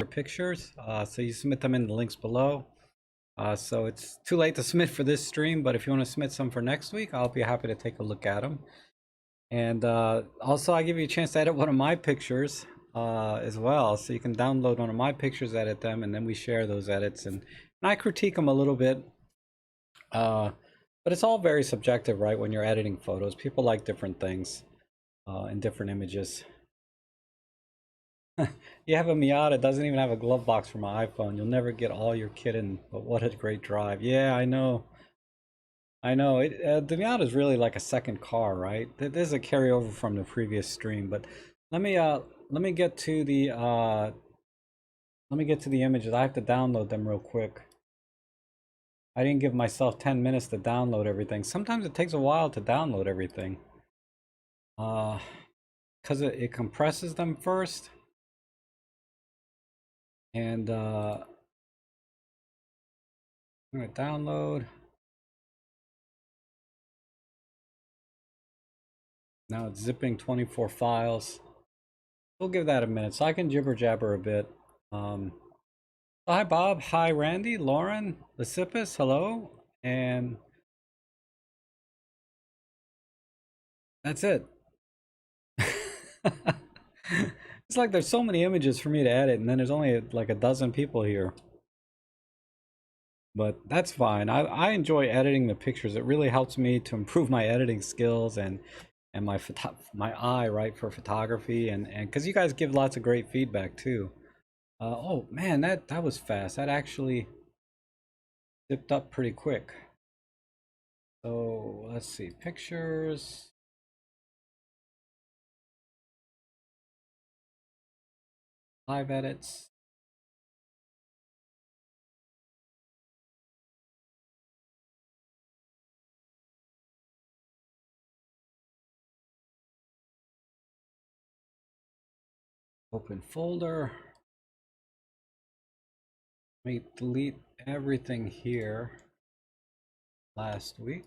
pictures. So you submit them in the links below. So it's too late to submit for this stream, but if you want to submit some for next week, I'll be happy to take a look at them. And also, I give you a chance to edit one of my pictures as well. So you can download one of my pictures, edit them, and then we share those edits. And I critique them a little bit. But it's all very subjective, right? When you're editing photos, people like different things in different images. You have a Miata, doesn't even have a glove box for my iPhone. You'll never get all your kit in, but what a great drive. Yeah, I know. I know. The Miata is really like a second car, right? There's a carryover from the previous stream, but let me uh let me get to the images. I have to download them real quick. I didn't give myself 10 minutes to download everything. Sometimes it takes a while to download everything. Because it compresses them first. And I'm gonna download. Now it's zipping 24 files. We'll give that a minute so I can jibber jabber a bit. Hi Bob, hi Randy, Lauren, Lysippus, hello, and that's it. It's like there's so many images for me to edit, and then there's only like a dozen people here. But that's fine. I enjoy editing the pictures. It really helps me to improve my editing skills and my eye, right, for photography, and because you guys give lots of great feedback too. Oh man, that was fast. That actually zipped up pretty quick. So let's see, pictures. Live edits. Open folder. Let me delete everything here last week.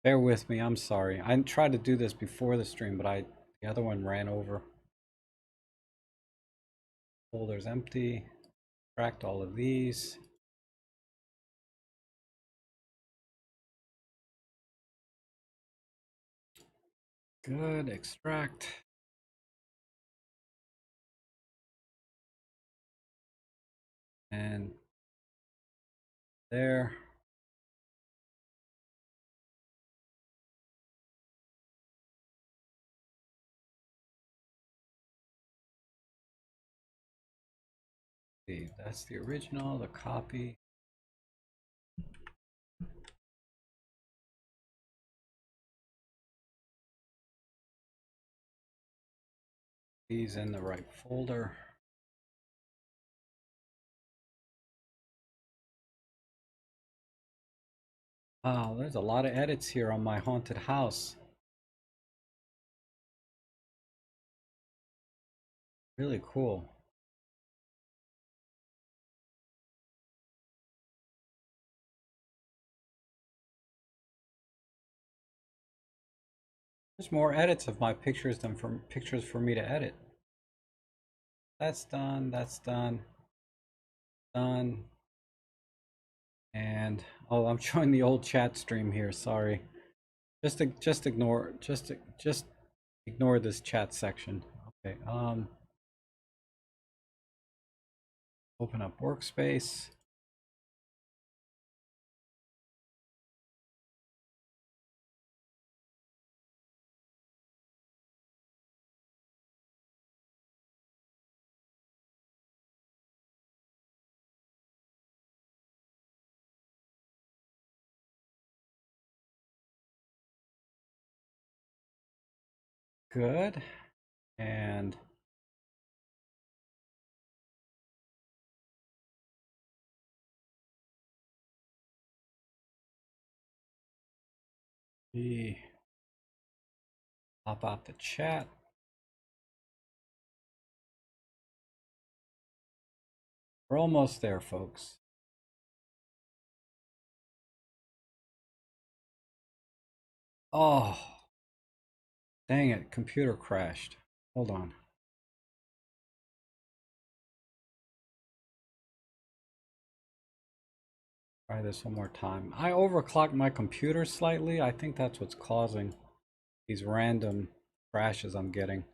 Bear with me, I'm sorry. I tried to do this before the stream, but the other one ran over. Folder's empty. Extract all of these. Good, extract. And there. See, that's the original, the copy. These in the right folder. Wow, there's a lot of edits here on my haunted house. Really cool. There's more edits of my pictures than from pictures for me to edit. That's done, that's done, done. And oh, I'm showing the old chat stream here, sorry. Just ignore this chat section. Okay, open up Workspace. Good. And we pop out the chat. We're almost there, folks. Oh, dang it, computer crashed. Hold on. Try this one more time. I overclocked my computer slightly. I think that's what's causing these random crashes I'm getting.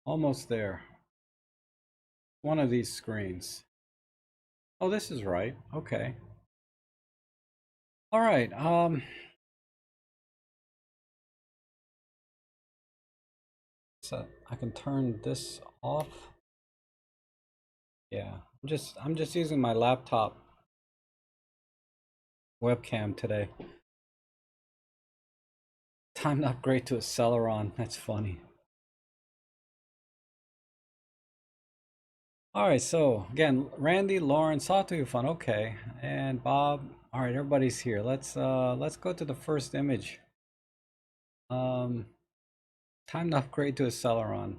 Almost there. One of these screens. Oh, this is right. Okay. All right. So I can turn this off. Yeah. I'm just using my laptop webcam today. Time to upgrade to a Celeron. That's funny. All right, so again, Randy, Lauren, saw to fun. Okay, and Bob. All right, everybody's here. Let's go to the first image. Um, Time to upgrade to a Celeron.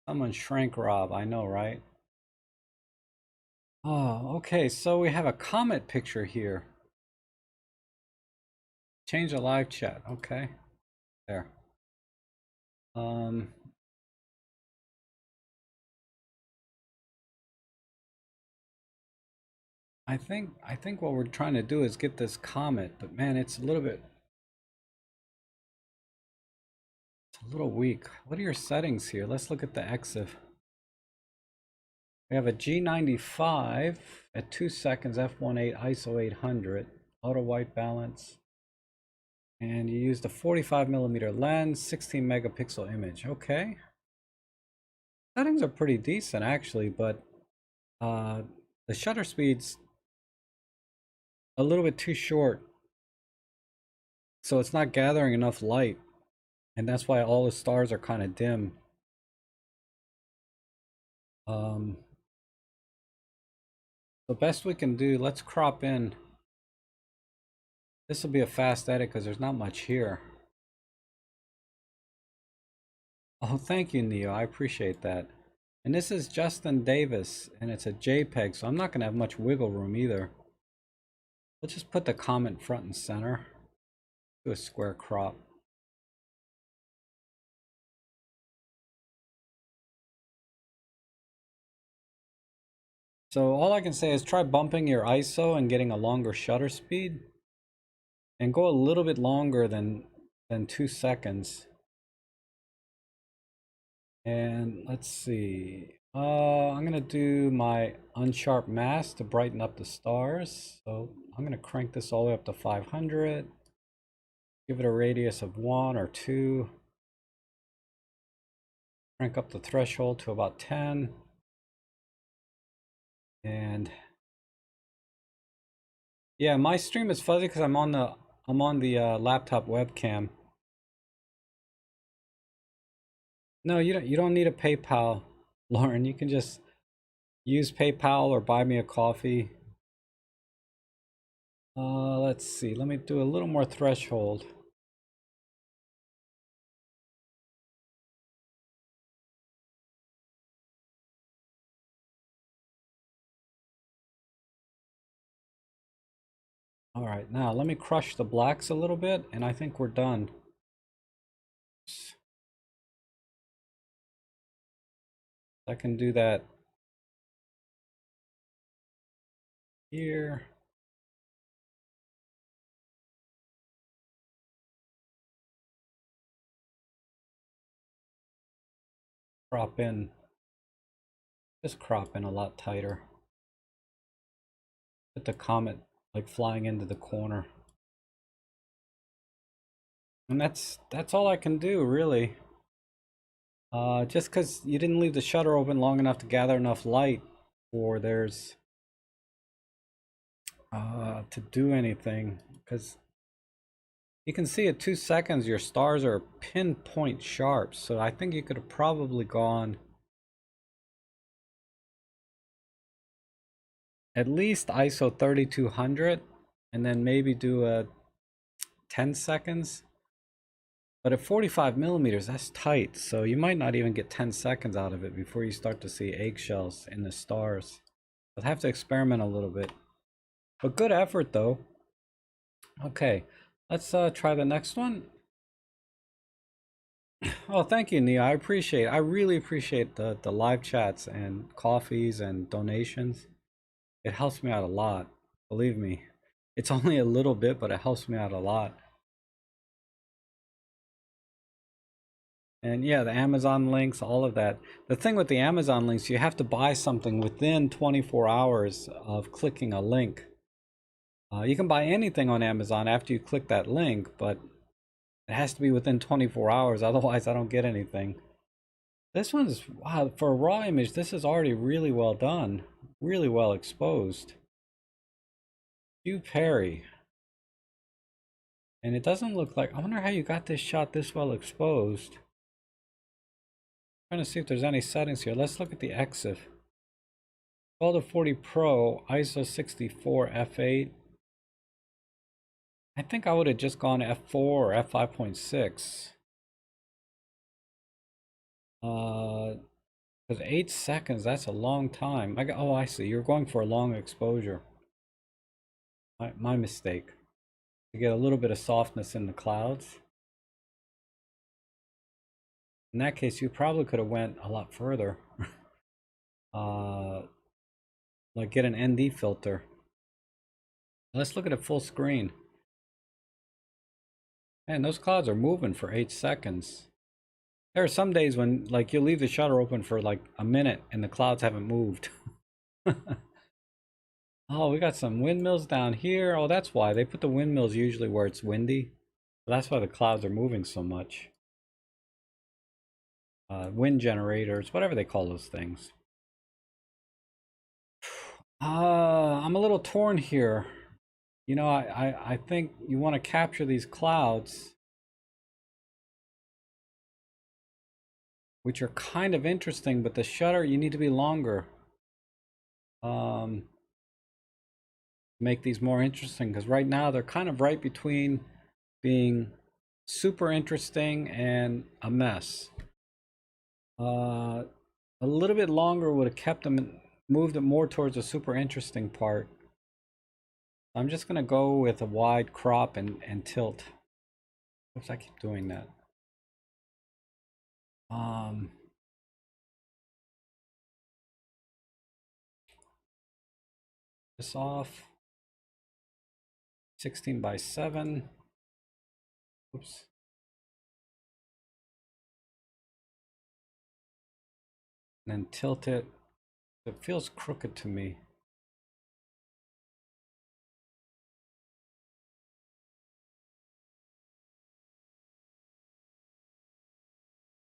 Someone shrank Rob. I know, right? Oh, okay. So we have a comet picture here. Change the live chat. Okay, there. Um, I think what we're trying to do is get this comet, but man, it's a little weak. What are your settings here? Let's look at the EXIF. We have a G95 at 2 seconds, f1.8 ISO 800, auto white balance, and you used a 45mm lens, 16 megapixel image. Okay, settings are pretty decent actually, but the shutter speed's a little bit too short, so it's not gathering enough light, and that's why all the stars are kind of dim. Um, the best we can do, let's crop in. This will be a fast edit because there's not much here. Oh, thank you, Neo. I appreciate that. And this is Justin Davis, and it's a JPEG, so I'm not going to have much wiggle room either. Let's just put the comment front and center. Do a square crop. So all I can say is try bumping your ISO and getting a longer shutter speed. And go a little bit longer than 2 seconds. And let's see. I'm gonna do my unsharp mask to brighten up the stars. So I'm gonna crank this all the way up to 500. Give it a radius of 1 or 2. Crank up the threshold to about 10. And yeah, my stream is fuzzy because I'm on the laptop webcam. No, you don't need a PayPal, Lauren. You can just use PayPal or buy me a coffee. Let's see. Let me do a little more threshold. All right, now let me crush the blacks a little bit, and I think we're done. I can do that here. Crop in, just crop in a lot tighter. Get the comet like flying into the corner. And that's all I can do really. Just because you didn't leave the shutter open long enough to gather enough light for there's to do anything, because you can see at 2 seconds your stars are pinpoint sharp, so I think you could have probably gone at least ISO 3200 and then maybe do a 10 seconds. But at 45 millimeters, that's tight. So you might not even get 10 seconds out of it before you start to see eggshells in the stars. I'll have to experiment a little bit. But good effort though. Okay, let's try the next one. Oh, thank you, Nia. I really appreciate the live chats and coffees and donations. It helps me out a lot. Believe me. It's only a little bit, but it helps me out a lot. And yeah, the Amazon links, all of that. The thing with the Amazon links, you have to buy something within 24 hours of clicking a link. You can buy anything on Amazon after you click that link, but it has to be within 24 hours. Otherwise, I don't get anything. This one's, wow, for a raw image, this is already really well done. Really well exposed. Hugh Perry. And it doesn't look like, I wonder how you got this shot this well exposed. Trying to see if there's any settings here. Let's look at the EXIF. 12 to 40 Pro, ISO 64 f8. I think I would have just gone f4 or f5.6. Because 8 seconds, that's a long time. Oh, I see. You're going for a long exposure. My mistake. To get a little bit of softness in the clouds. In that case, you probably could have went a lot further. Like get an ND filter. Let's look at it full screen. Man, those clouds are moving for 8 seconds. There are some days when like you'll leave the shutter open for like a minute and the clouds haven't moved. Oh, we got some windmills down here. Oh, that's why. They put the windmills usually where it's windy. That's why the clouds are moving so much. Wind generators, whatever they call those things. I'm a little torn here. You know, I think you want to capture these clouds, which are kind of interesting, but the shutter, you need to be longer. Make these more interesting, because right now they're kind of right between being super interesting and a mess. A little bit longer would have kept them, moved it more towards the super interesting part. I'm just gonna go with a wide crop and tilt. Oops, I keep doing that. This off. 16 by 7. Oops. And then tilt it. It feels crooked to me.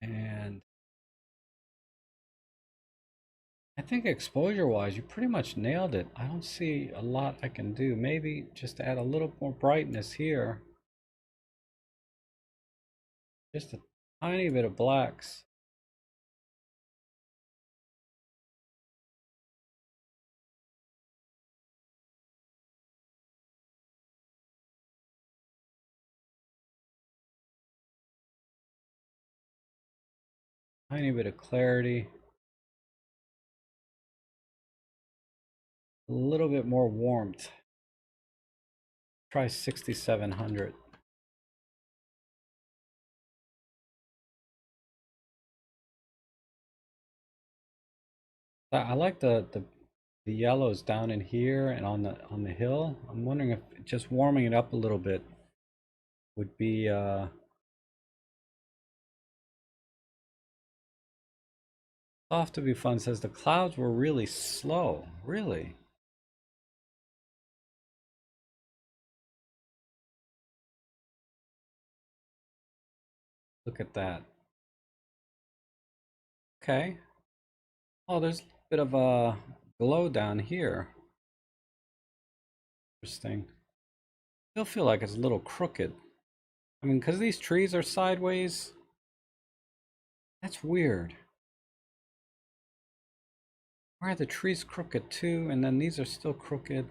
And I think exposure wise, you pretty much nailed it. I don't see a lot I can do. Maybe just add a little more brightness here. Just a tiny bit of blacks. Tiny bit of clarity. A little bit more warmth. Try 6700. I like the yellows down in here and on the hill. I'm wondering if just warming it up a little bit would be Soft to be fun says the clouds were really slow. Really? Look at that. Okay. Oh, there's a bit of a glow down here. Interesting. Still feel like it's a little crooked. I mean, because these trees are sideways. That's weird. Why are the trees crooked too? And then these are still crooked.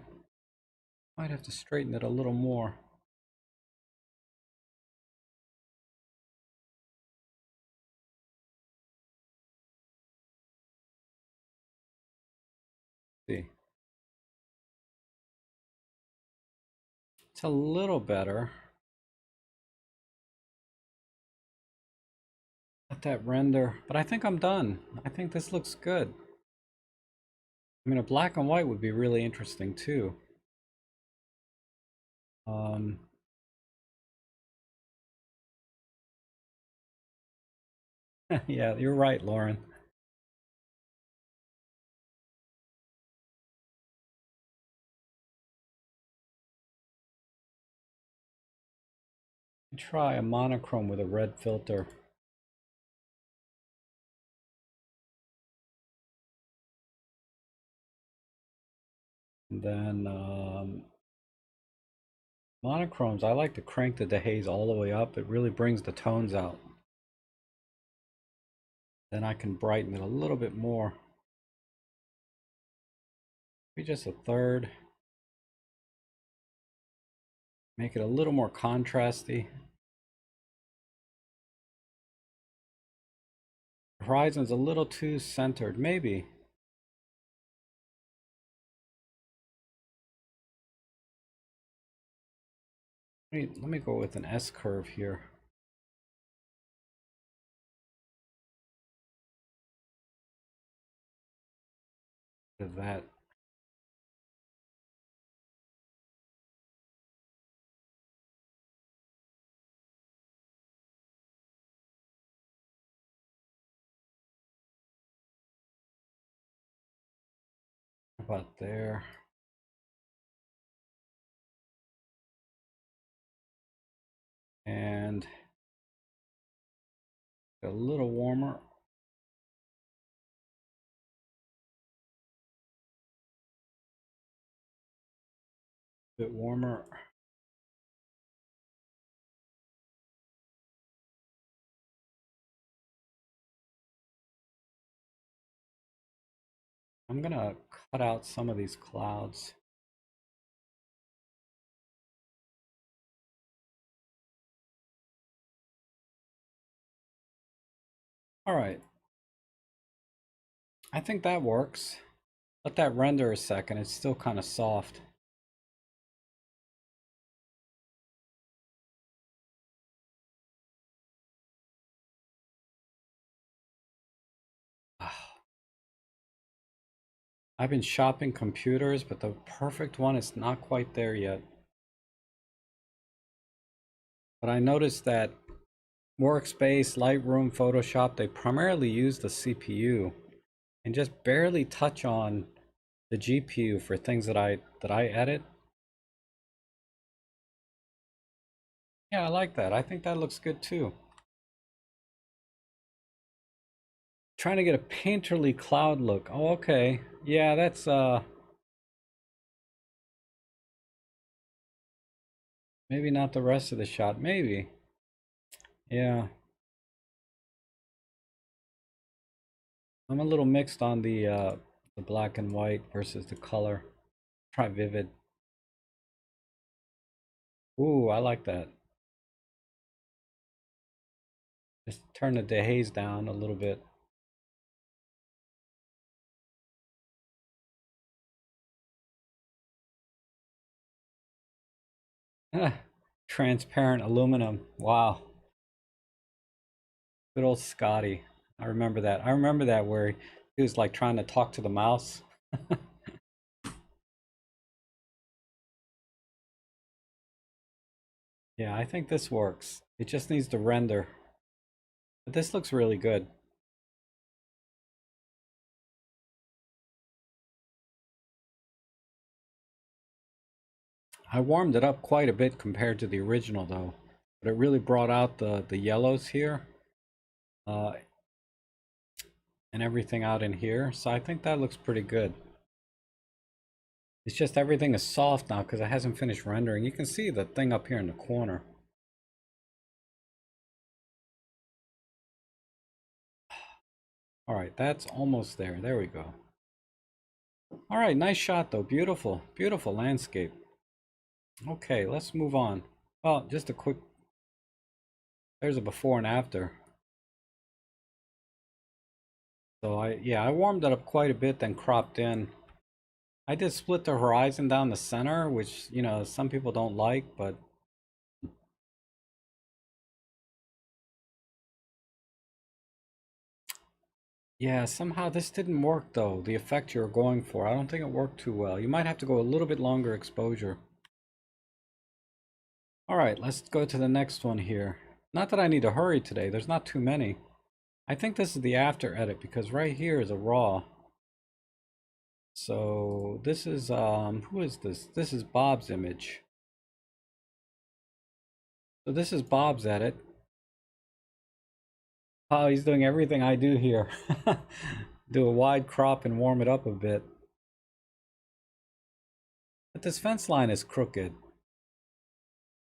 Might have to straighten it a little more. See, it's a little better. Let that render, but I think I'm done. I think this looks good. I mean, a black and white would be really interesting too. Um, yeah, you're right, Lauren. Try a monochrome with a red filter. And then monochromes, I like to crank the dehaze all the way up. It really brings the tones out. Then I can brighten it a little bit more. Maybe just a third. Make it a little more contrasty. The horizon's a little too centered, maybe. Let me go with an S curve here. That. About there. And a little warmer. A bit warmer. I'm gonna cut out some of these clouds. All right. I think that works. Let that render a second. It's still kind of soft. I've been shopping computers, but the perfect one is not quite there yet. But I noticed that Workspace, Lightroom, Photoshop, they primarily use the CPU and just barely touch on the GPU for things that I edit. Yeah, I like that. I think that looks good too. Trying to get a painterly cloud look. Oh, okay. Yeah, that's maybe not the rest of the shot. Maybe. Yeah. I'm a little mixed on the black and white versus the color. Try vivid. Ooh, I like that. Just turn the dehaze down a little bit. Transparent aluminum. Wow. Good old Scotty. I remember that. I remember that where he was like trying to talk to the mouse. Yeah, I think this works. It just needs to render. But this looks really good. I warmed it up quite a bit compared to the original though. But it really brought out the yellows here. Uh, and everything out in here. So I think that looks pretty good. It's just everything is soft now because it hasn't finished rendering. You can see the thing up here in the corner. All right, that's almost there. There we go. All right, nice shot though. Beautiful, beautiful landscape. Okay, let's move on. Well, just a quick, there's a before and after. So yeah, I warmed it up quite a bit, then cropped in. I did split the horizon down the center, which, you know, some people don't like, but yeah, somehow this didn't work though, the effect you're going for. I don't think it worked too well. You might have to go a little bit longer exposure. All right, let's go to the next one here. Not that I need to hurry today, there's not too many. I think this is the after edit because right here is a raw. So this is, who is this? This is Bob's image. So this is Bob's edit. Oh, he's doing everything I do here. Do a wide crop and warm it up a bit. But this fence line is crooked.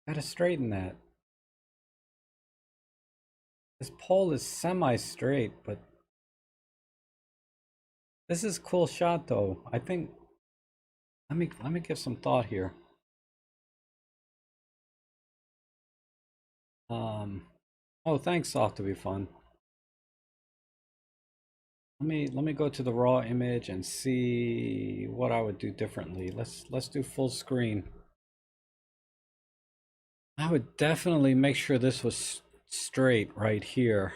Gotta straighten that. This pole is semi-straight, but this is a cool shot though. I think, let me give some thought here. Oh, thanks, Soft to be fun. Let me go to the raw image and see what I would do differently. Let's do full screen. I would definitely make sure this was straight right here.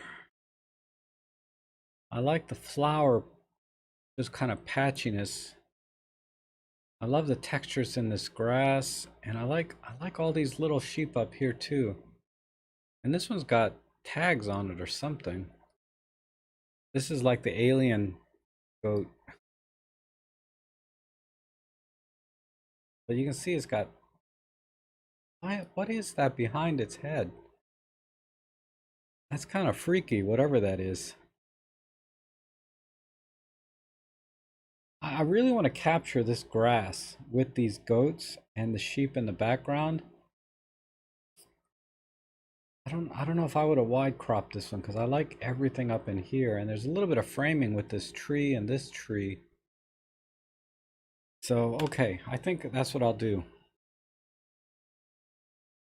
I like the flower, just kind of patchiness. I love the textures in this grass, and I like all these little sheep up here too. And this one's got tags on it or something. This is like the alien goat. But you can see it's got, what is that behind its head? That's kind of freaky, whatever that is. I really want to capture this grass with these goats and the sheep in the background. I don't know if I would have wide cropped this one because I like everything up in here, and there's a little bit of framing with this tree and this tree. So okay, I think that's what I'll do.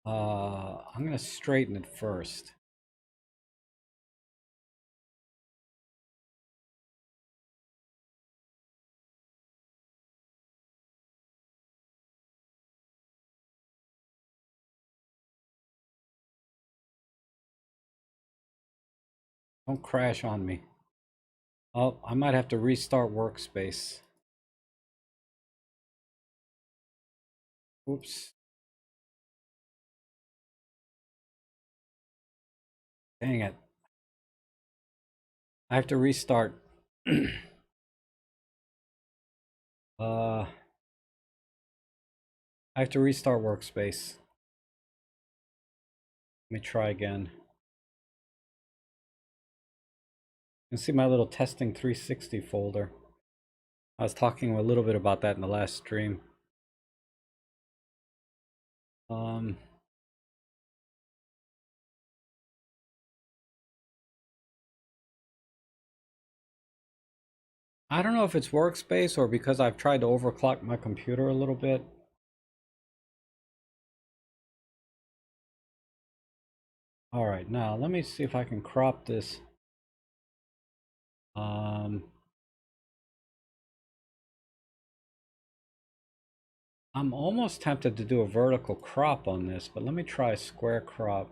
I'm gonna straighten it first. Don't crash on me. Oh, I might have to restart Workspace. Oops. Dang it. I have to restart. I have to restart Workspace. Let me try again. You can see my little testing 360 folder. I was talking a little bit about that in the last stream. Um, I don't know if it's Workspace or because I've tried to overclock my computer a little bit. All right, now let me see if I can crop this. I'm almost tempted to do a vertical crop on this, but let me try a square crop.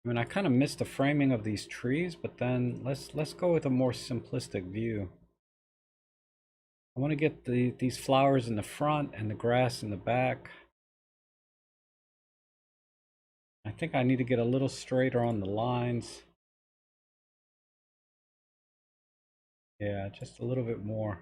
I mean, I kind of missed the framing of these trees, but then let's go with a more simplistic view. I want to get these flowers in the front and the grass in the back. I think I need to get a little straighter on the lines. Yeah, just a little bit more.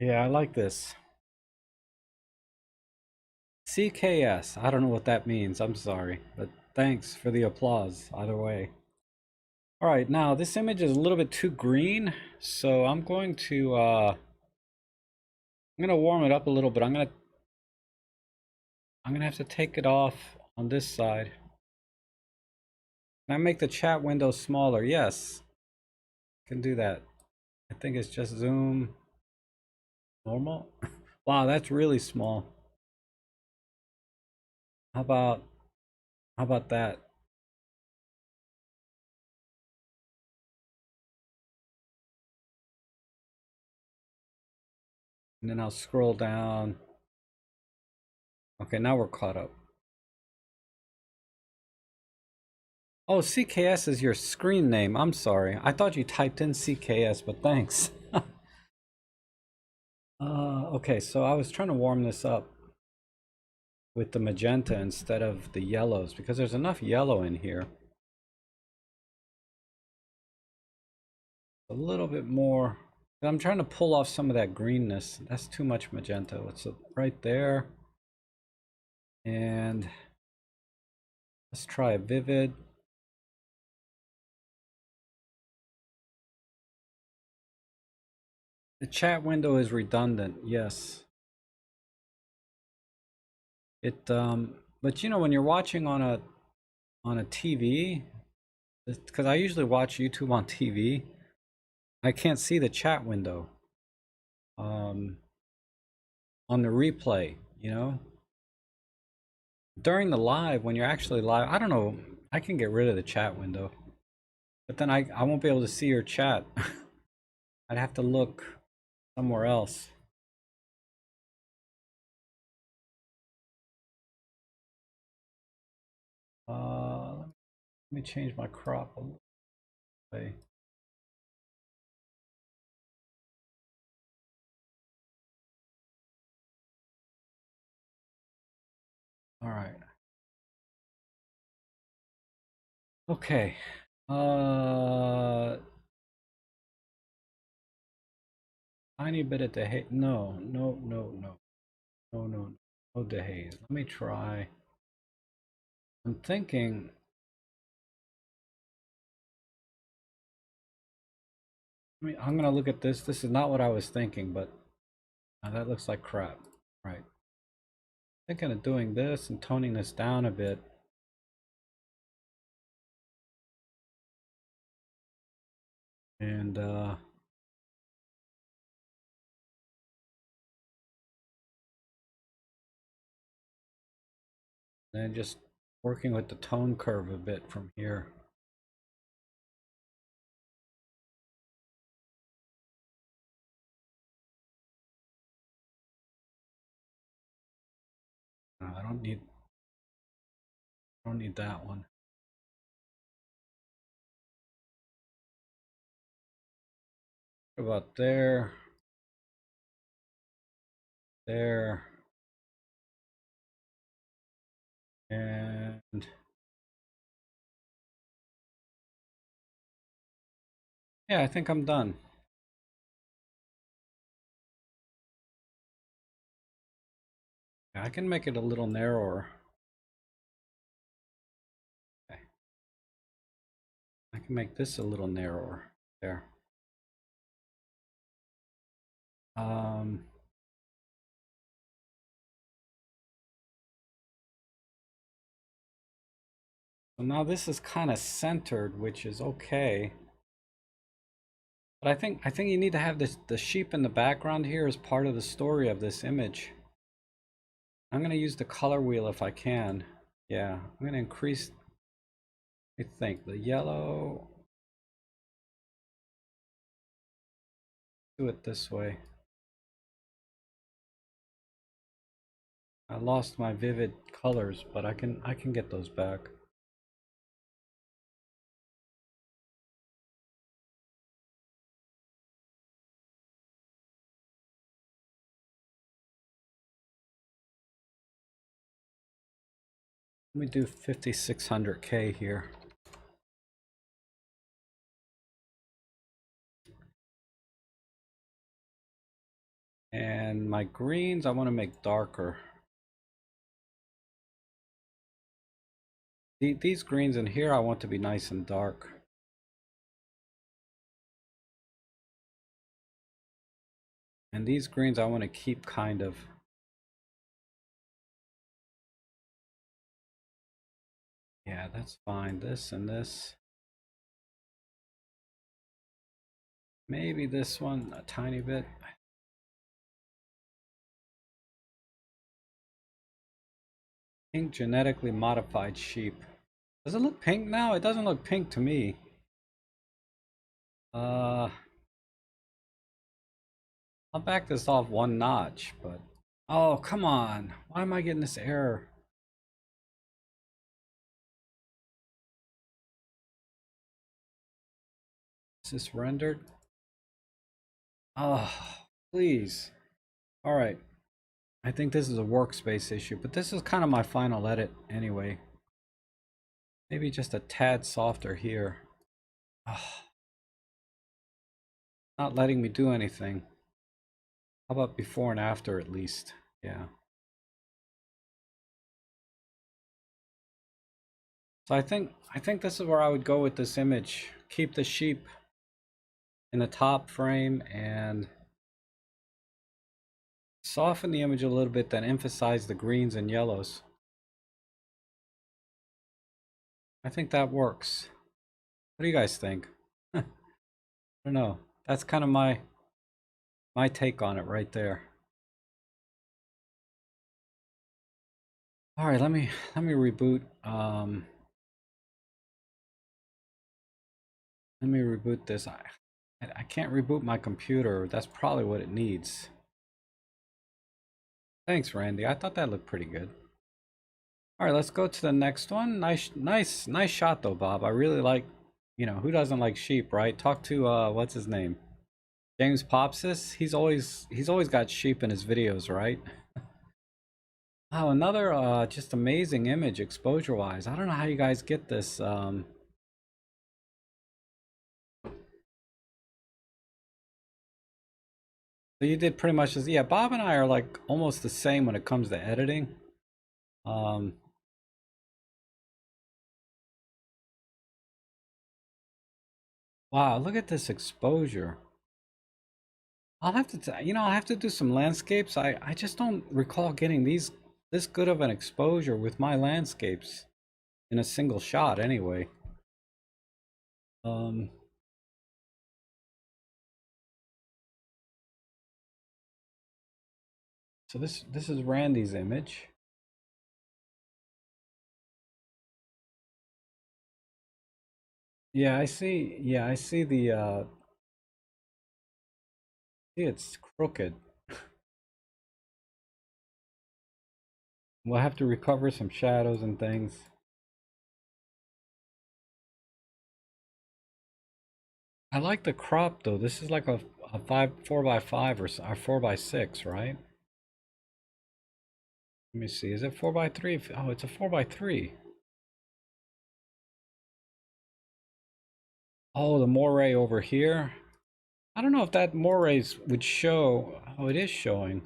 Yeah, I like this. CKS. I don't know what that means. I'm sorry, but thanks for the applause either way. All right, now this image is a little bit too green, so I'm going to warm it up a little bit. I'm going to I'm gonna have to take it off on this side. Can I make the chat window smaller? Yes, can do that. I think it's just zoom normal. Wow, that's really small. How about how about that? And then I'll scroll down. Okay, now we're caught up. Oh, CKS is your screen name. I'm sorry. I thought you typed in CKS, but thanks. Okay, so I was trying to warm this up with the magenta instead of the yellows because there's enough yellow in here. A little bit more. I'm trying to pull off some of that greenness. That's too much magenta. It's right there. And let's try a vivid. The chat window is redundant, yes. But you know, when you're watching on a TV, because I usually watch YouTube on TV, I can't see the chat window um, on the replay, you know? During the live, when you're actually live, I don't know, I can get rid of the chat window, but then I won't be able to see your chat. I'd have to look somewhere else. Let me change my crop a little bit. All right. Okay. Uh, Tiny bit of dehaze. No, no, no, no, no, no, no dehaze. Let me try. I'm thinking. I'm gonna look at this. This is not what I was thinking, but that looks like crap. Right. Thinking of doing this and toning this down a bit. And then just working with the tone curve a bit from here. I don't need that one. What about there? There. And yeah, I think I'm done. I can make it a little narrower. Okay. I can make this a little narrower. There. Um, so now this is kind of centered, which is okay. But I think you need to have the sheep in the background here as part of the story of this image. I'm going to use the color wheel if I can. Yeah, I'm going to increase, I think, the yellow. Do it this way. I lost my vivid colors, but I can get those back. Let me do 5600K here. And my greens, I want to make darker. These greens in here, I want to be nice and dark. And these greens, I want to keep kind of Yeah, that's fine. This and this. Maybe this one a tiny bit. Pink genetically modified sheep. Does it look pink now? It doesn't look pink to me. Uh, I'll back this off one notch, but oh, come on. Why am I getting this error? Is this rendered? Oh, please. All right. I think this is a workspace issue, but this is kind of my final edit anyway. Maybe just a tad softer here. Oh, not letting me do anything. How about before and after at least? Yeah. So I think this is where I would go with this image. Keep the sheep in the top frame and soften the image a little bit, then emphasize the greens and yellows. I think that works. What do you guys think? I don't know. That's kind of my take on it right there. All right, let me reboot. Let me reboot this. I can't reboot my computer. That's probably what it needs. Thanks, Randy. I thought that looked pretty good. All right, let's go to the next one. Nice shot though, Bob. I really like, who doesn't like sheep, right? Talk to what's his name? James Popsis. He's always got sheep in his videos, right? Oh, another just amazing image exposure wise. I don't know how you guys get this. So you did pretty much as, yeah, Bob and I are like almost the same when it comes to editing. Um, wow, look at this exposure. I'll have to, I'll have to do some landscapes. I just don't recall getting this good of an exposure with my landscapes in a single shot anyway. Um, so this is Randy's image. Yeah, I see. Yeah, I see the see it's crooked. We'll have to recover some shadows and things. I like the crop though. This is like a 4x5 or 4x6, right? Let me see. Is it 4x3? Oh, it's a 4x3. Oh, the moray over here. I don't know if that morays would show. Oh, it is showing.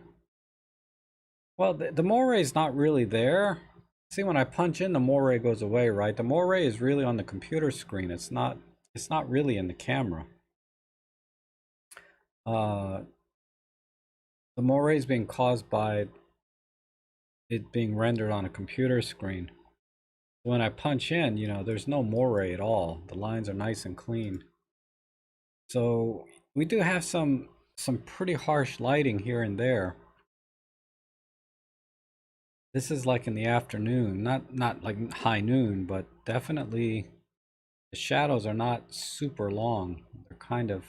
Well, the moray is not really there. See, when I punch in, the moray goes away, right? The moray is really on the computer screen. It's not really in the camera. Uh, the moray is being caused by it being rendered on a computer screen. When I punch in, there's no moray at all. The lines are nice and clean. So we do have some pretty harsh lighting here and there. This is like in the afternoon, not like high noon, but definitely the shadows are not super long. They're kind of,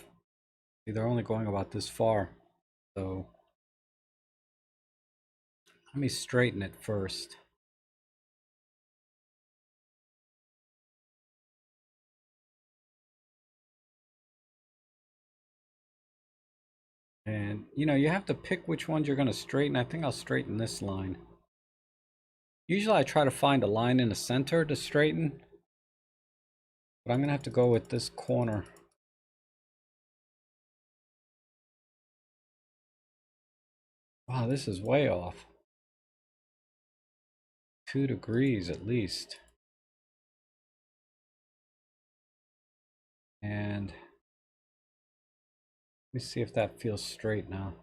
they're only going about this far. So let me straighten it first. And you have to pick which ones you're going to straighten. I think I'll straighten this line. Usually I try to find a line in the center to straighten, but I'm going to have to go with this corner. Wow, this is way off. 2 degrees at least. And let me see if that feels straight now.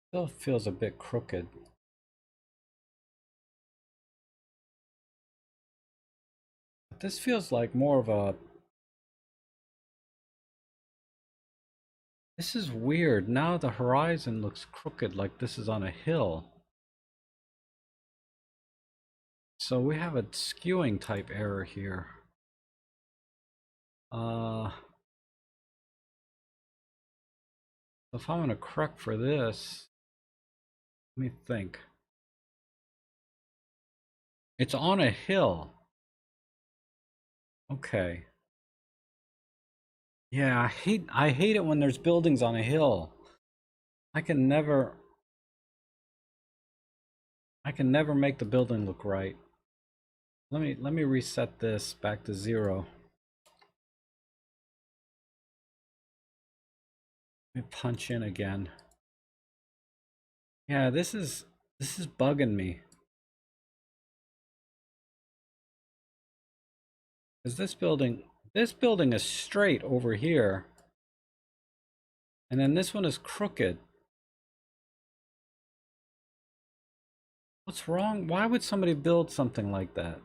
Still feels a bit crooked. this feels like more of a... This is weird. Now the horizon looks crooked, like this is on a hill. So we have a skewing type error here. If I'm gonna correct for this, let me think. It's on a hill. Okay. Yeah, I hate it when there's buildings on a hill. I can never make the building look right. Let me reset this back to 0. Let me punch in again. Yeah, this is bugging me. Because this building is straight over here. And then this one is crooked. What's wrong? Why would somebody build something like that?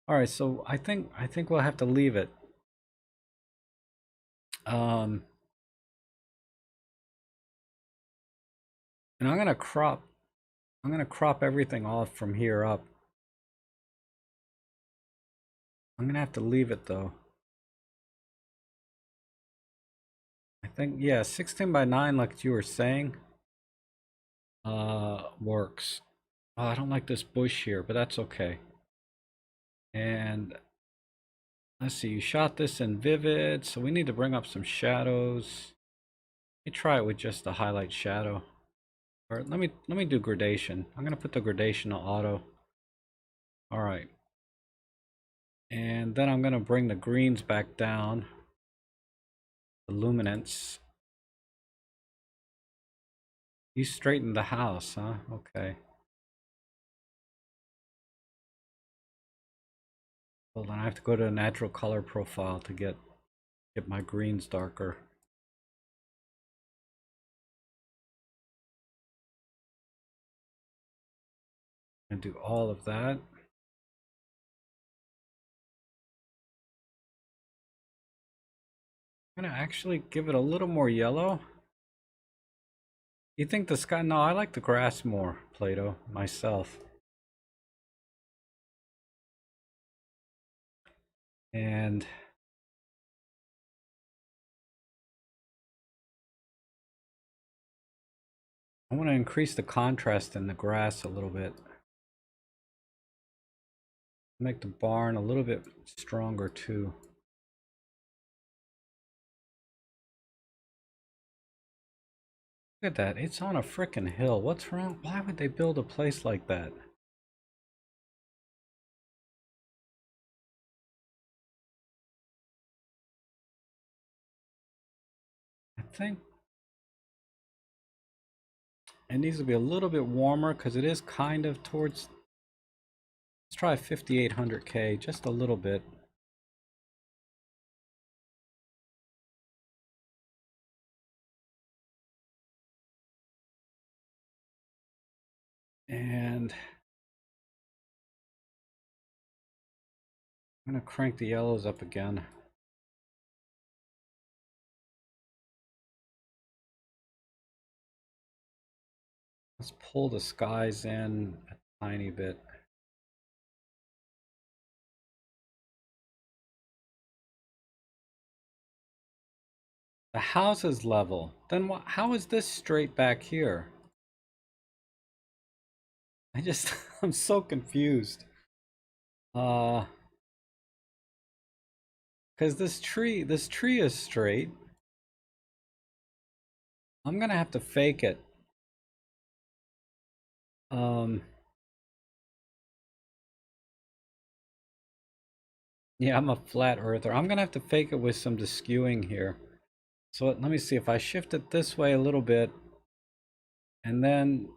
All right, so I think we'll have to leave it. And I'm gonna crop everything off from here up. I'm gonna have to leave it though. I think, yeah, 16 by 9, like you were saying, works. Oh, I don't like this bush here, but that's okay. And let's see, you shot this in vivid, so we need to bring up some shadows. Let me try it with just a highlight shadow. Or let me do gradation. I'm gonna put the gradation to auto. All right. And then I'm gonna bring the greens back down. The luminance. You straightened the house, huh? Okay. Well, then I have to go to a natural color profile to get my greens darker. And do all of that. I'm gonna actually give it a little more yellow. You think the sky? No, I like the grass more, Plato, myself. And I want to increase the contrast in the grass a little bit. Make the barn a little bit stronger too. Look at that, it's on a frickin' hill. What's wrong? Why would they build a place like that? I think it needs to be a little bit warmer because it is kind of towards... Let's try 5800K, just a little bit. And I'm gonna crank the yellows up again. Let's pull the skies in a tiny bit. The house is level. Then how is this straight back here? I'm so confused. Because this tree is straight. I'm gonna have to fake it. Yeah, I'm a flat earther. I'm gonna have to fake it with some skewing here. So let me see if I shift it this way a little bit and then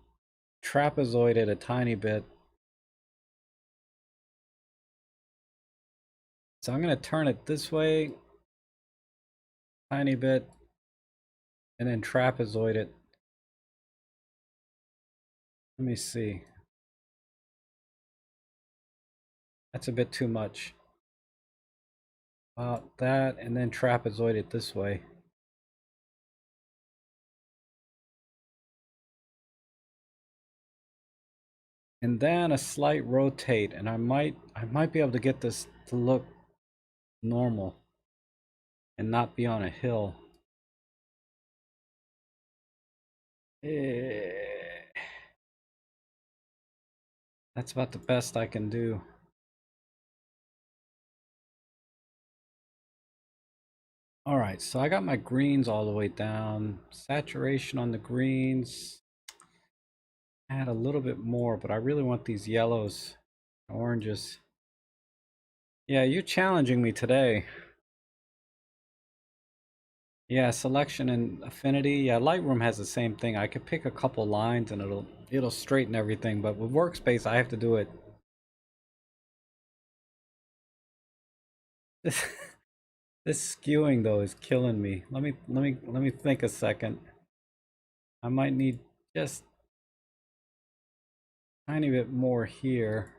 trapezoid it a tiny bit. So I'm gonna turn it this way, tiny bit, and then trapezoid it. Let me see. That's a bit too much. That, and then trapezoid it this way. And then a slight rotate, and I might be able to get this to look normal and not be on a hill. That's about the best I can do. All right, so I got my greens all the way down. Saturation on the greens. Add a little bit more, but I really want these yellows, oranges. Yeah, you're challenging me today. Yeah, selection and affinity. Yeah, Lightroom has the same thing. I could pick a couple lines and it'll straighten everything, but with Workspace I have to do it. This this skewing though is killing me. Let me think a second. I might need just a tiny bit more here.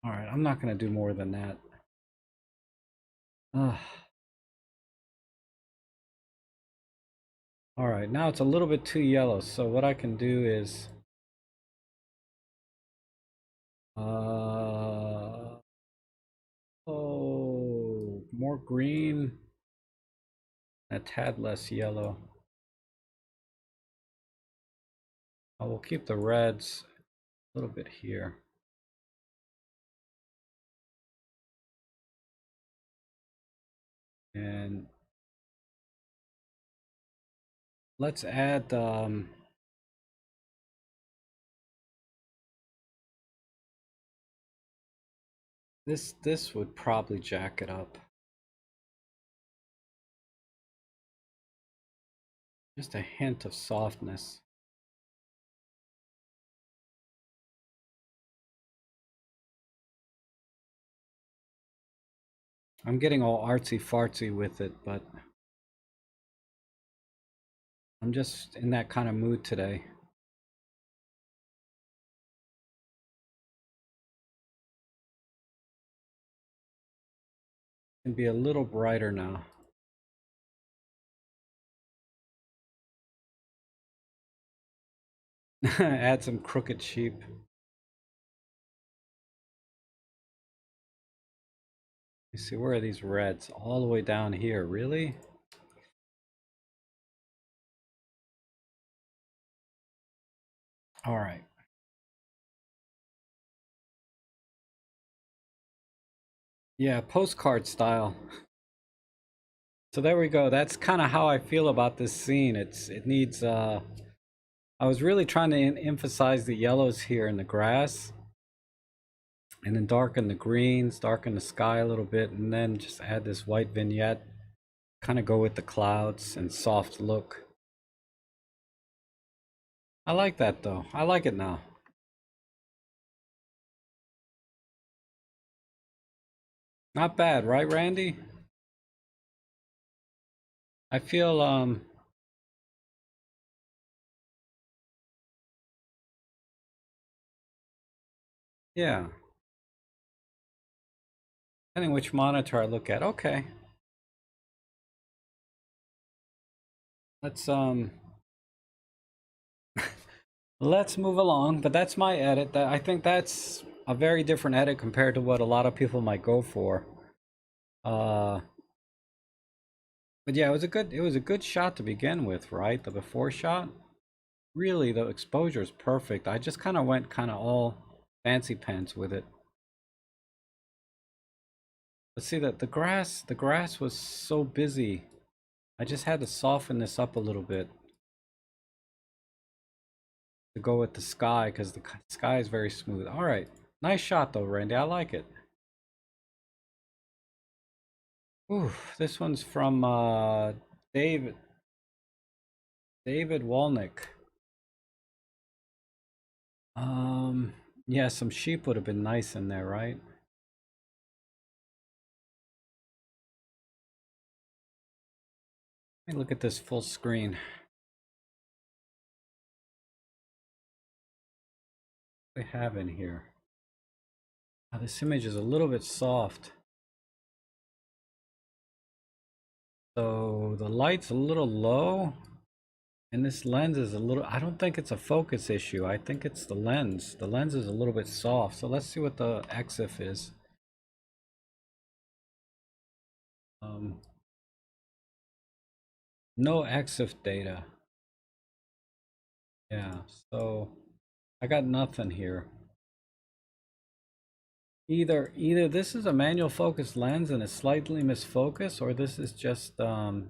All right, I'm not gonna do more than that. Ugh. All right, now it's a little bit too yellow. So what I can do is, oh, more green, a tad less yellow. I will keep the reds a little bit here. And let's add this would probably jack it up. Just a hint of softness. I'm getting all artsy fartsy with it, but I'm just in that kind of mood today. Can be a little brighter now. Add some crooked sheep. You see, where are these reds? All the way down here, really? All right. Yeah, postcard style. So there we go. That's kind of how I feel about this scene. It needs I was really trying to emphasize the yellows here in the grass, and then darken the greens, darken the sky a little bit, and then just add this white vignette. Kind of go with the clouds and soft look. I like that though. I like it now. Not bad, right, Randy? I feel yeah. Depending which monitor I look at. Okay. Let's let's move along. But that's my edit. That I think that's a very different edit compared to what a lot of people might go for. Uh but yeah, it was a good shot to begin with, right? The before shot. Really, the exposure is perfect. I just kind of went kind of all fancy pants with it. Let's see that the grass was so busy. I just had to soften this up a little bit to go with the sky because the sky is very smooth. All right, nice shot though, Randy. I like it. Ooh, this one's from David Walnick. Yeah, some sheep would have been nice in there, right? Let me look at this full screen. What do we have in here? Oh, this image is a little bit soft. So the light's a little low. And this lens is a little, I don't think it's a focus issue. I think it's the lens. The lens is a little bit soft. So let's see what the EXIF is. No EXIF data. Yeah, so I got nothing here. Either this is a manual focus lens and it's slightly misfocused, or this is just yeah,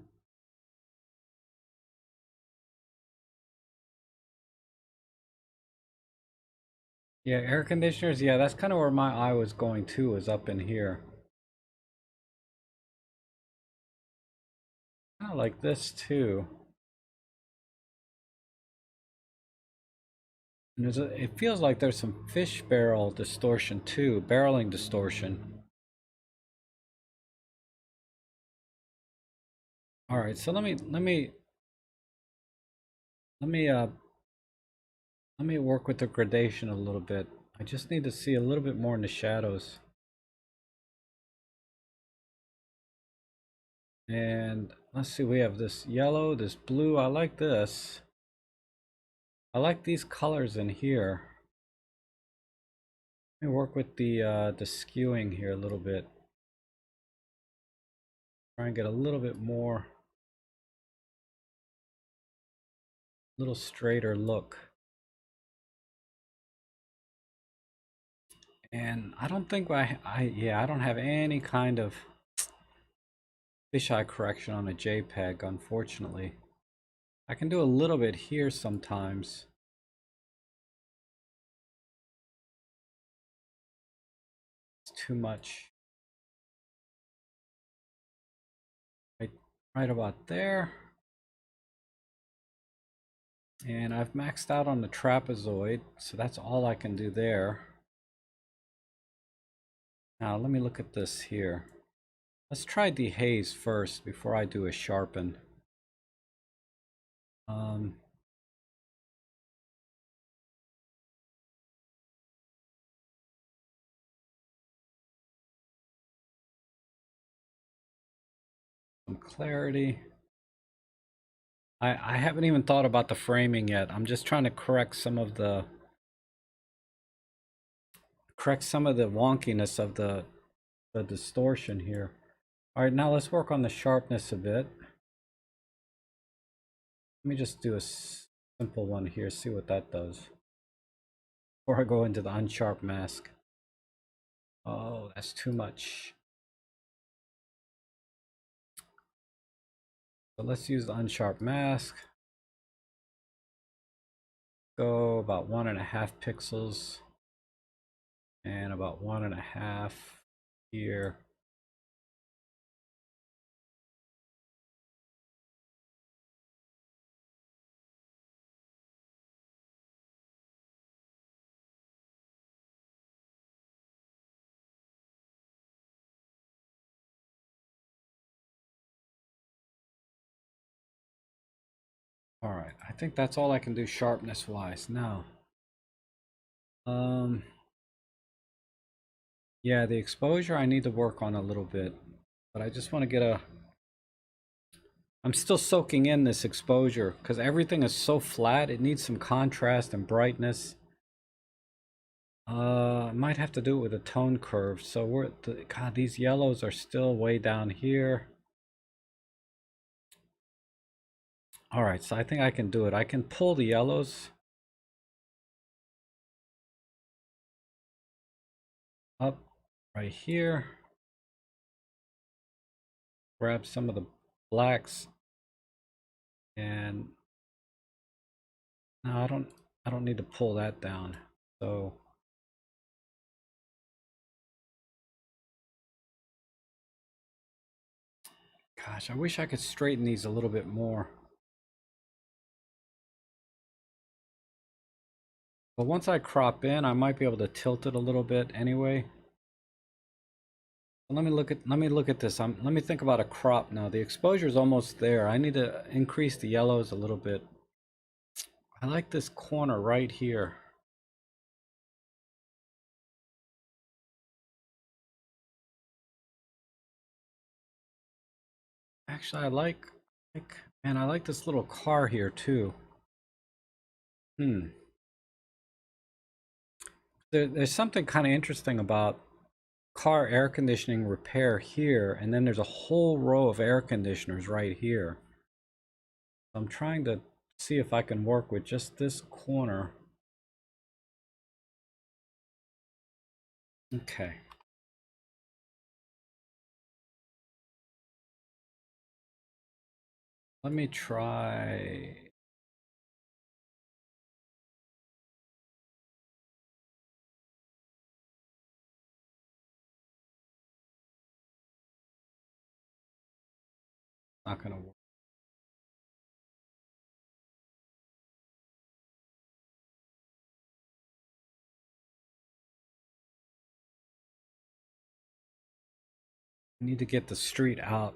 air conditioners. Yeah, that's kind of where my eye was going too, is up in here. Kind of like this too. And it feels like there's some fish barrel distortion too, barreling distortion. All right, so let me work with the gradation a little bit. I just need to see a little bit more in the shadows. And let's see, we have this yellow, this blue. I like this. I like these colors in here. Let me work with the skewing here a little bit. Try and get a little bit more, little straighter look. And I don't think I don't have any kind of fisheye correction on a JPEG, unfortunately. I can do a little bit here sometimes. It's too much. Right about there. And I've maxed out on the trapezoid, so that's all I can do there. Now let me look at this here. Let's try dehaze first before I do a sharpen. Some clarity. I haven't even thought about the framing yet. I'm just trying to correct some of the wonkiness of the distortion here. All right, now let's work on the sharpness a bit. Let me just do a simple one here, see what that does before I go into the unsharp mask. Oh, that's too much. So let's use the unsharp mask. Go about 1.5 pixels and about 1.5 here. All right, I think that's all I can do sharpness wise now. Yeah, the exposure I need to work on a little bit, but I just want to get I'm still soaking in this exposure because everything is so flat. It needs some contrast and brightness. I might have to do it with a tone curve. So God, these yellows are still way down here. All right, so I think I can do it. I can pull the yellows up right here. Grab some of the blacks. And no, I don't need to pull that down. So gosh, I wish I could straighten these a little bit more. But once I crop in, I might be able to tilt it a little bit anyway. Let me look at this. Let me think about a crop now. The exposure is almost there. I need to increase the yellows a little bit. I like this corner right here. Actually, man, I like this little car here too. There's something kind of interesting about car air conditioning repair here, and then there's a whole row of air conditioners right here. I'm trying to see if I can work with just this corner. Okay. Let me try. Not gonna work. I need to get the street out.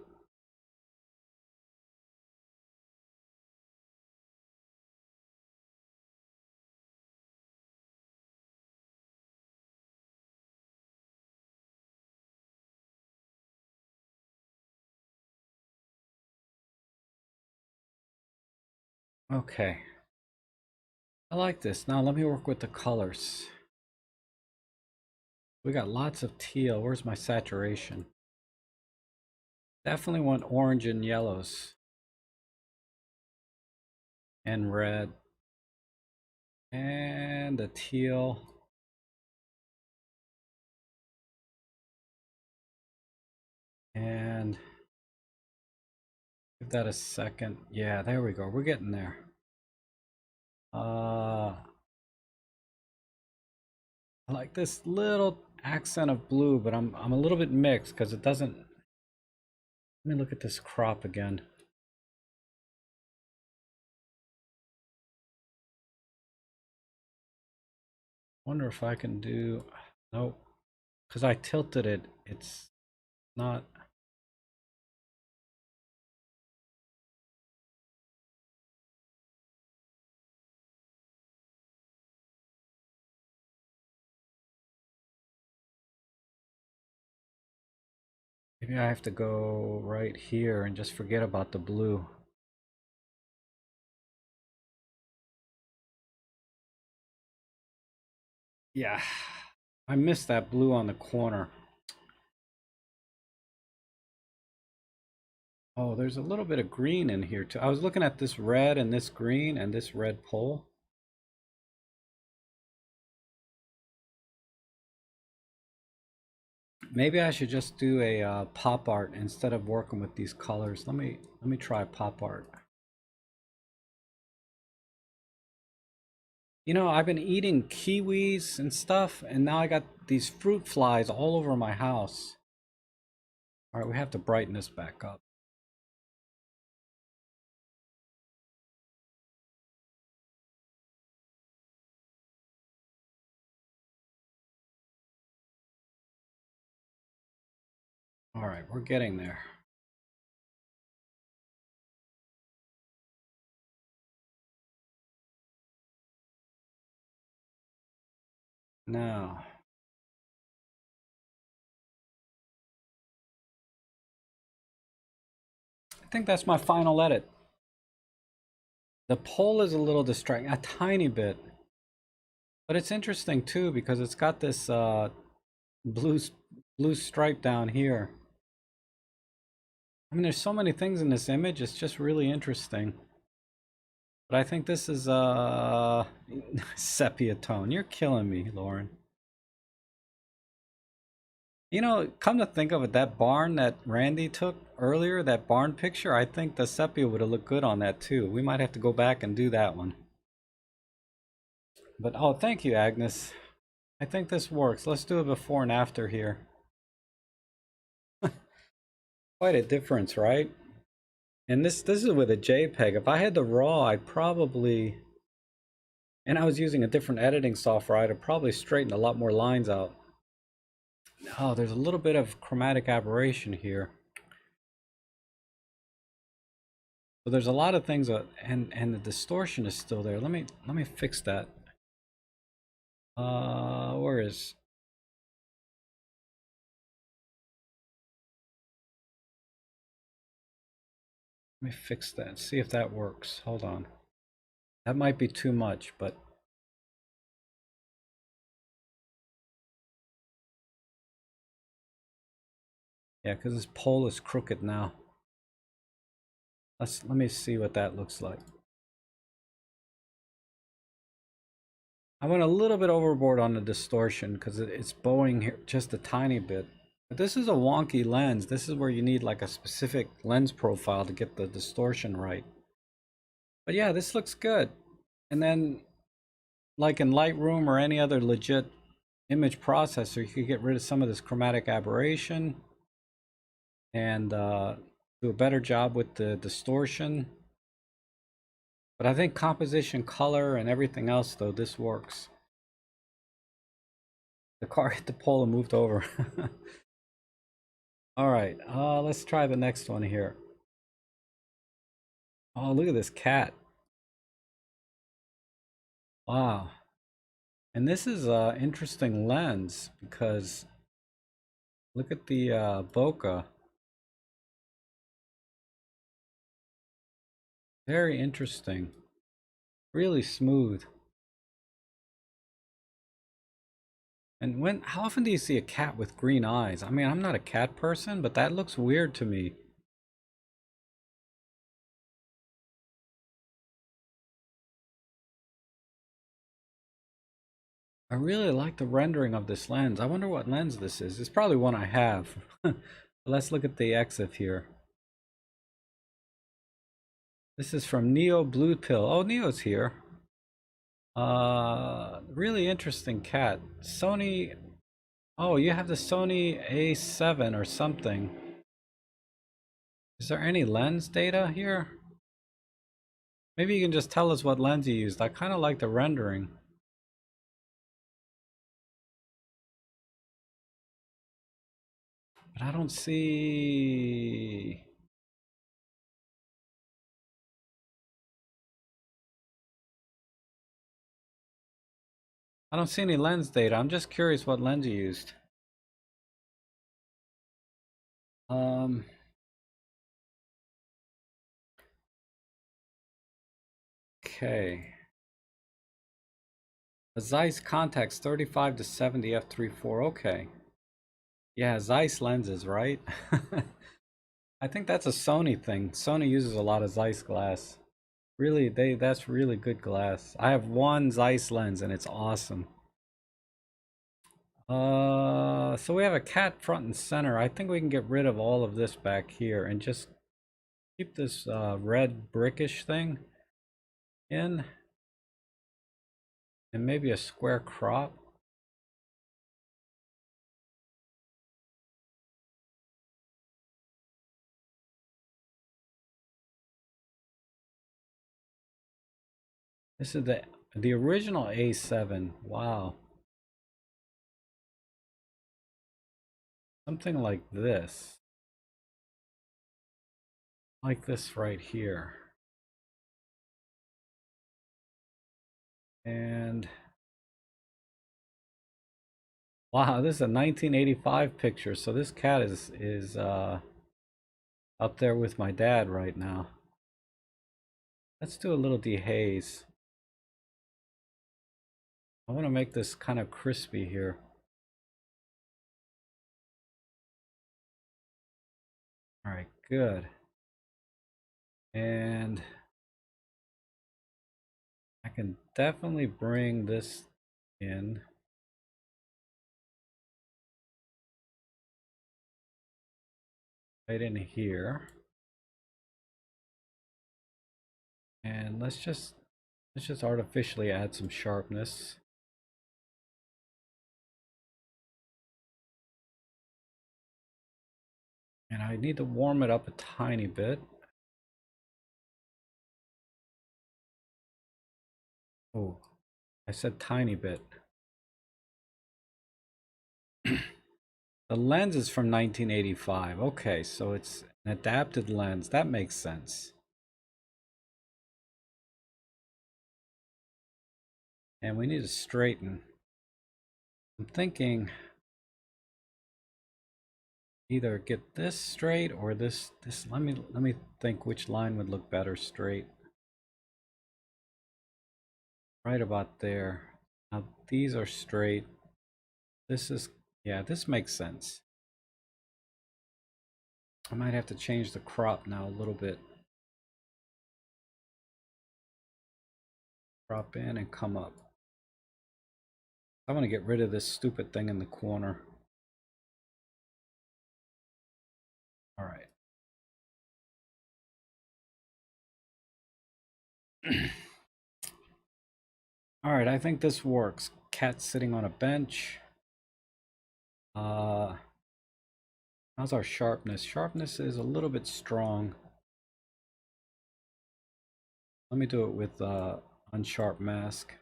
Okay. I like this. Now let me work with the colors. We got lots of teal. Where's my saturation? Definitely want orange and yellows. And red. And the teal. And give that a second. Yeah, there we go. We're getting there. I like this little accent of blue, but I'm a little bit mixed because it doesn't. Let me look at this crop again. Wonder if I can do. Nope. Because I tilted it. It's not. Maybe I have to go right here and just forget about the blue. Yeah, I missed that blue on the corner. Oh, there's a little bit of green in here too. I was looking at this red and this green and this red pole. Maybe I should just do a pop art instead of working with these colors. Let me try pop art. You know, I've been eating kiwis and stuff, and now I got these fruit flies all over my house. All right, we have to brighten this back up. All right, we're getting there. Now, I think that's my final edit. The pole is a little distracting, a tiny bit. But it's interesting too because it's got this blue blue stripe down here. I mean, there's so many things in this image. It's just really interesting. But I think this is sepia tone. You're killing me, Lauren. You know, come to think of it, that barn that Randy took earlier, that barn picture, I think the sepia would have looked good on that too. We might have to go back and do that one. But oh, thank you, Agnes. I think this works. Let's do a before and after here. Quite a difference, right? And this is with a JPEG. If I had the RAW, I'd probably, and I was using a different editing software, I'd have probably straightened a lot more lines out. Oh, there's a little bit of chromatic aberration here. So there's a lot of things, and the distortion is still there. Let me fix that. Where is? Let me fix that. See if that works. Hold on. That might be too much, but yeah, because this pole is crooked now. Let me see what that looks like. I went a little bit overboard on the distortion because it's bowing here just a tiny bit. But this is a wonky lens. This is where you need like a specific lens profile to get the distortion right. But yeah, this looks good. And then like in Lightroom or any other legit image processor, you could get rid of some of this chromatic aberration and do a better job with the distortion. But I think composition, color, and everything else, though, this works. The car hit the pole and moved over. All right, let's try the next one here. Oh, look at this cat. Wow. And this is an interesting lens because look at the bokeh. Very interesting. Really smooth. And how often do you see a cat with green eyes? I mean, I'm not a cat person, but that looks weird to me. I really like the rendering of this lens. I wonder what lens this is. It's probably one I have. Let's look at the EXIF here. This is from Neo Blue Pill. Oh, Neo's here. Really interesting cat. Sony. Oh, you have the Sony A7 or something. Is there any lens data here? Maybe you can just tell us what lens you used. I kind of like the rendering. But I don't see. I don't see any lens data. I'm just curious what lens you used. Um, okay. A Zeiss Contax 35 to 70 f3.4. Okay. Yeah, Zeiss lenses, right? I think that's a Sony thing. Sony uses a lot of Zeiss glass. Really, that's really good glass. I have one Zeiss lens and it's awesome. So we have a cat front and center. I think we can get rid of all of this back here and just keep this red brickish thing in, and maybe a square crop. This is the original A7. Wow. Something like this. Like this right here. And wow, this is a 1985 picture. So this cat is up there with my dad right now. Let's do a little dehaze. I want to make this kind of crispy here. All right, good. And I can definitely bring this in. Right in here. And let's just artificially add some sharpness. And I need to warm it up a tiny bit. Oh, I said tiny bit. The lens is from 1985. Okay, so it's an adapted lens. That makes sense. And we need to straighten. I'm thinking either get this straight or this. Let me think which line would look better straight. Right about there. Now these are straight. This is, yeah, this makes sense. I might have to change the crop now a little bit. Crop in and come up. I want to get rid of this stupid thing in the corner. All right. All right, I think this works. Cat sitting on a bench. How's our sharpness? Sharpness is a little bit strong. Let me do it with unsharp mask.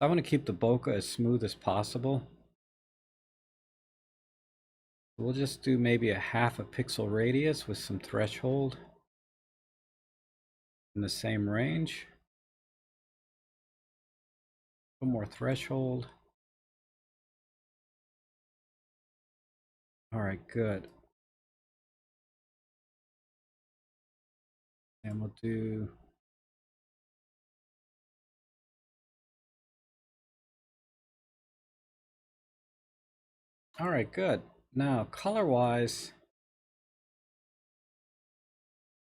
I want to keep the bokeh as smooth as possible. We'll just do maybe a half a pixel radius with some threshold in the same range. A little more threshold. All right, good. And we'll do all right, good. Now, color-wise,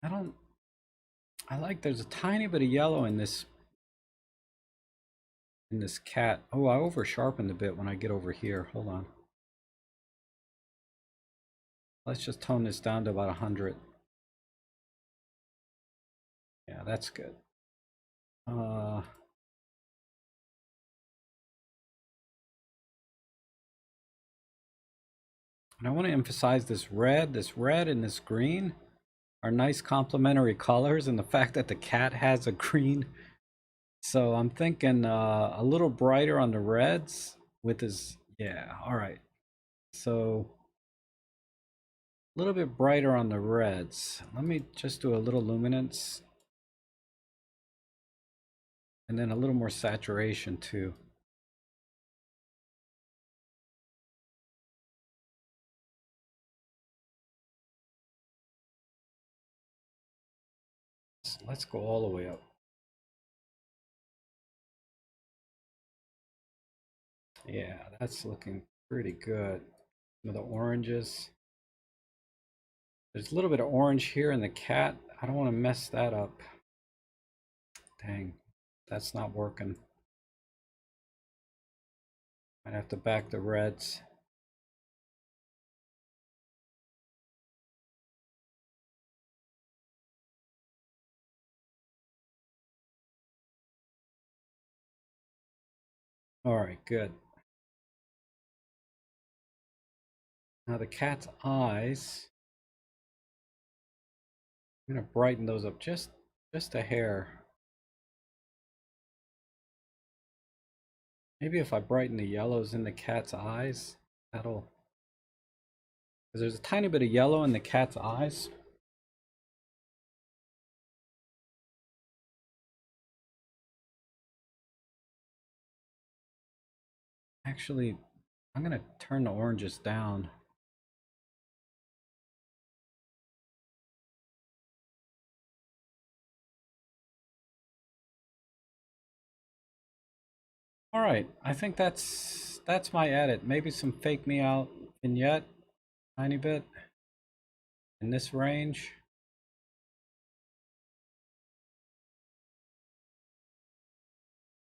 I like there's a tiny bit of yellow in this cat. Oh, I over sharpened a bit when I get over here. Hold on. Let's just tone this down to about 100. Yeah, that's good. And I want to emphasize this red and this green are nice complementary colors, and the fact that the cat has a green. So I'm thinking a little brighter on the reds with his, yeah, all right. So a little bit brighter on the reds. Let me just do a little luminance. And then a little more saturation too. So let's go all the way up. Yeah, that's looking pretty good. Some of the oranges. There's a little bit of orange here in the cat. I don't want to mess that up. Dang, that's not working. I'd have to back the reds. All right, good. Now the cat's eyes, I'm gonna brighten those up just a hair. Maybe if I brighten the yellows in the cat's eyes, that'll, because there's a tiny bit of yellow in the cat's eyes. Actually, I'm gonna turn the oranges down. All right, I think that's my edit. Maybe some fake me out vignette, tiny bit in this range.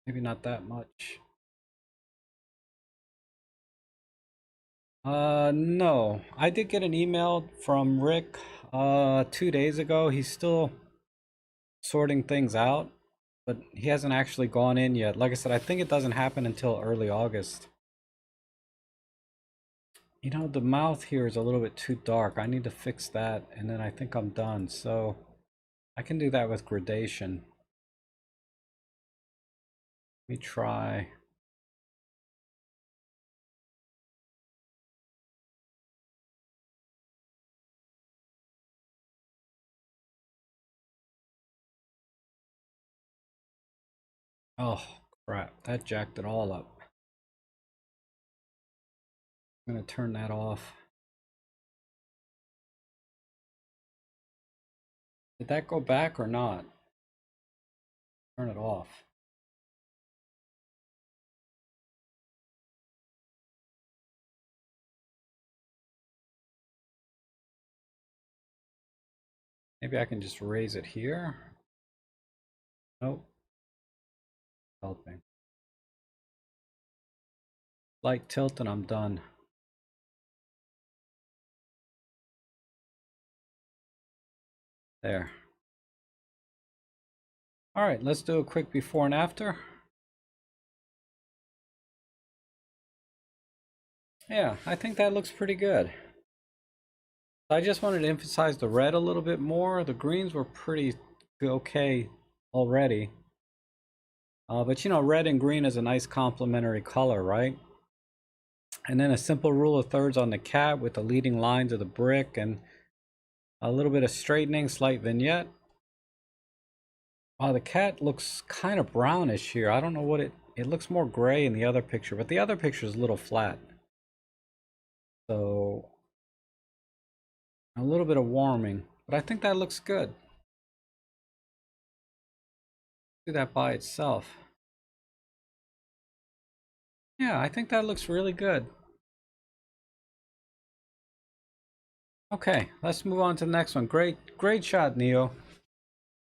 Maybe not that much. No, I did get an email from Rick 2 days ago. He's still sorting things out, but he hasn't actually gone in yet. Like I said, I think it doesn't happen until early August. You know, the mouth here is a little bit too dark. I need to fix that, and then I think I'm done. So I can do that with gradation. Let me try. Oh, crap. That jacked it all up. I'm going to turn that off. Did that go back or not? Turn it off. Maybe I can just raise it here. Nope. Helping. Light tilt and I'm done. There. All right, let's do a quick before and after. Yeah, I think that looks pretty good. I just wanted to emphasize the red a little bit more. The greens were pretty okay already. But you know, red and green is a nice complementary color, right? And then a simple rule of thirds on the cat with the leading lines of the brick and a little bit of straightening, slight vignette. The cat looks kind of brownish here. I don't know what it looks more gray in the other picture, but the other picture is a little flat. So a little bit of warming, but I think that looks good. Do that by itself. Yeah, I think that looks really good. Okay, let's move on to the next one. Great shot, Neo.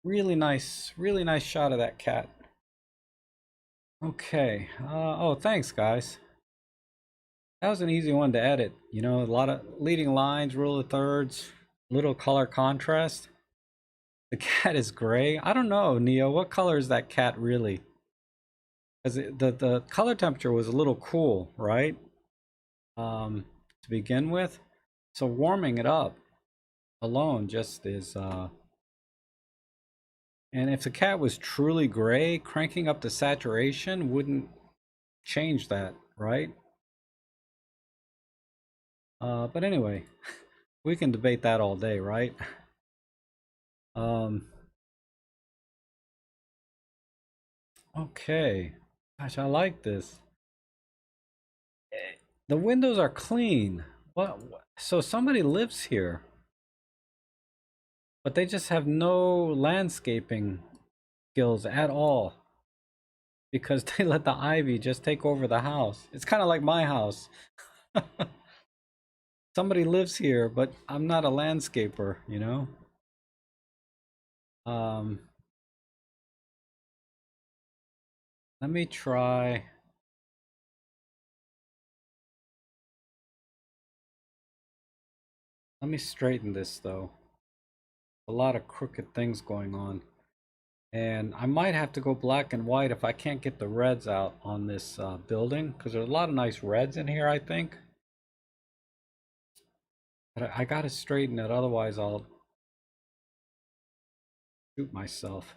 Really nice shot of that cat. Okay, oh, thanks, guys. That was an easy one to edit. You know, a lot of leading lines, rule of thirds, little color contrast. The cat is gray. I don't know, Neo, what color is that cat really? Because the color temperature was a little cool, right? To begin with. So warming it up alone just is and if the cat was truly gray, cranking up the saturation wouldn't change that, right? But anyway, we can debate that all day, right? Um, okay. Gosh, I like this. The windows are clean. What? So somebody lives here, but they just have no landscaping skills at all because they let the ivy just take over the house. It's kind of like my house. Somebody lives here, but I'm not a landscaper, you know? Um, let me try. Let me straighten this though. A lot of crooked things going on. And I might have to go black and white if I can't get the reds out on this building, because there's a lot of nice reds in here, I think. But I gotta straighten it, otherwise I'll shoot myself.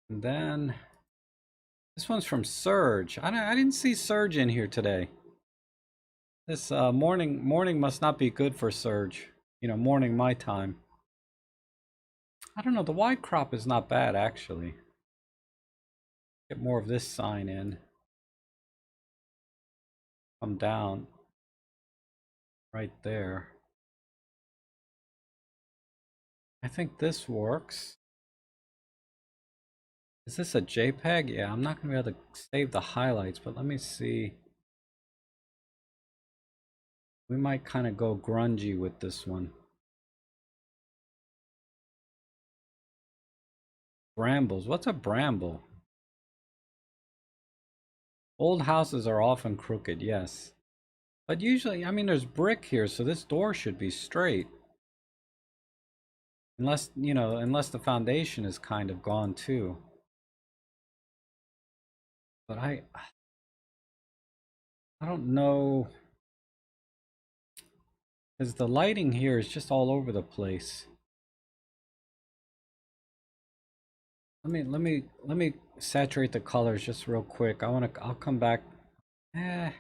And then this one's from Surge. I didn't see Surge in here today. This morning must not be good for Surge. You know, morning my time. I don't know, the wide crop is not bad actually. Get more of this sign in. Come down right there. I think this works. Is this a JPEG? Yeah, I'm not gonna be able to save the highlights, but let me see. We might kind of go grungy with this one. Brambles. What's a bramble? Old houses are often crooked, yes. But usually, I mean, there's brick here, so this door should be straight. Unless, you know, unless the foundation is kind of gone too. But I don't know. Because the lighting here is just all over the place. Let me saturate the colors just real quick. I'll come back. I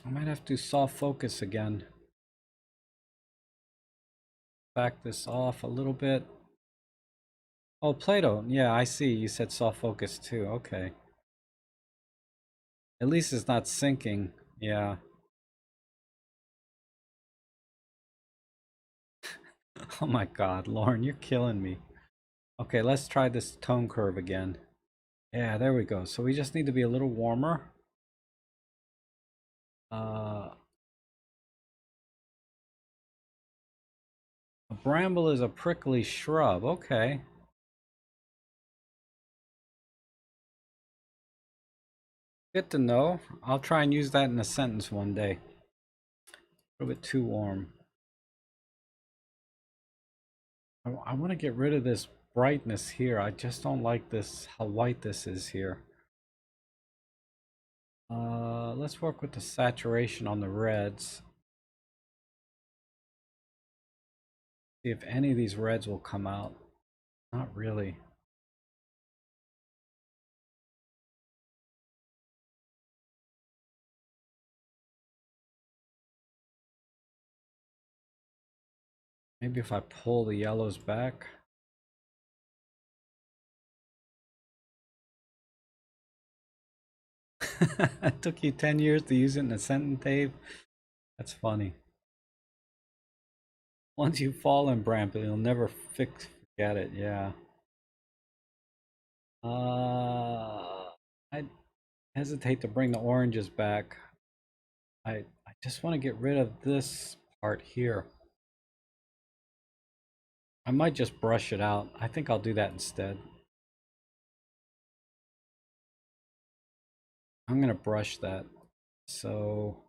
might have to soft focus again. back this off a little bit. Oh, Play-Doh. Yeah, I see. You said soft focus too. Okay. At least it's not sinking. Yeah. Oh my God, Lauren, you're killing me. Okay, let's try this tone curve again. Yeah, there we go. So we just need to be a little warmer. Uh, a bramble is a prickly shrub. Okay. Good to know. I'll try and use that in a sentence one day. A little bit too warm. I want to get rid of this brightness here. I just don't like this, how white this is here. Let's work with the saturation on the reds. See if any of these reds will come out. Not really. Maybe if I pull the yellows back. It took you 10 years to use it in a sentence, Dave. That's funny. Once you fall in Bramble, you'll never forget it. Yeah. I hesitate to bring the oranges back. I just want to get rid of this part here. I might just brush it out. I think I'll do that instead. I'm gonna brush that. So,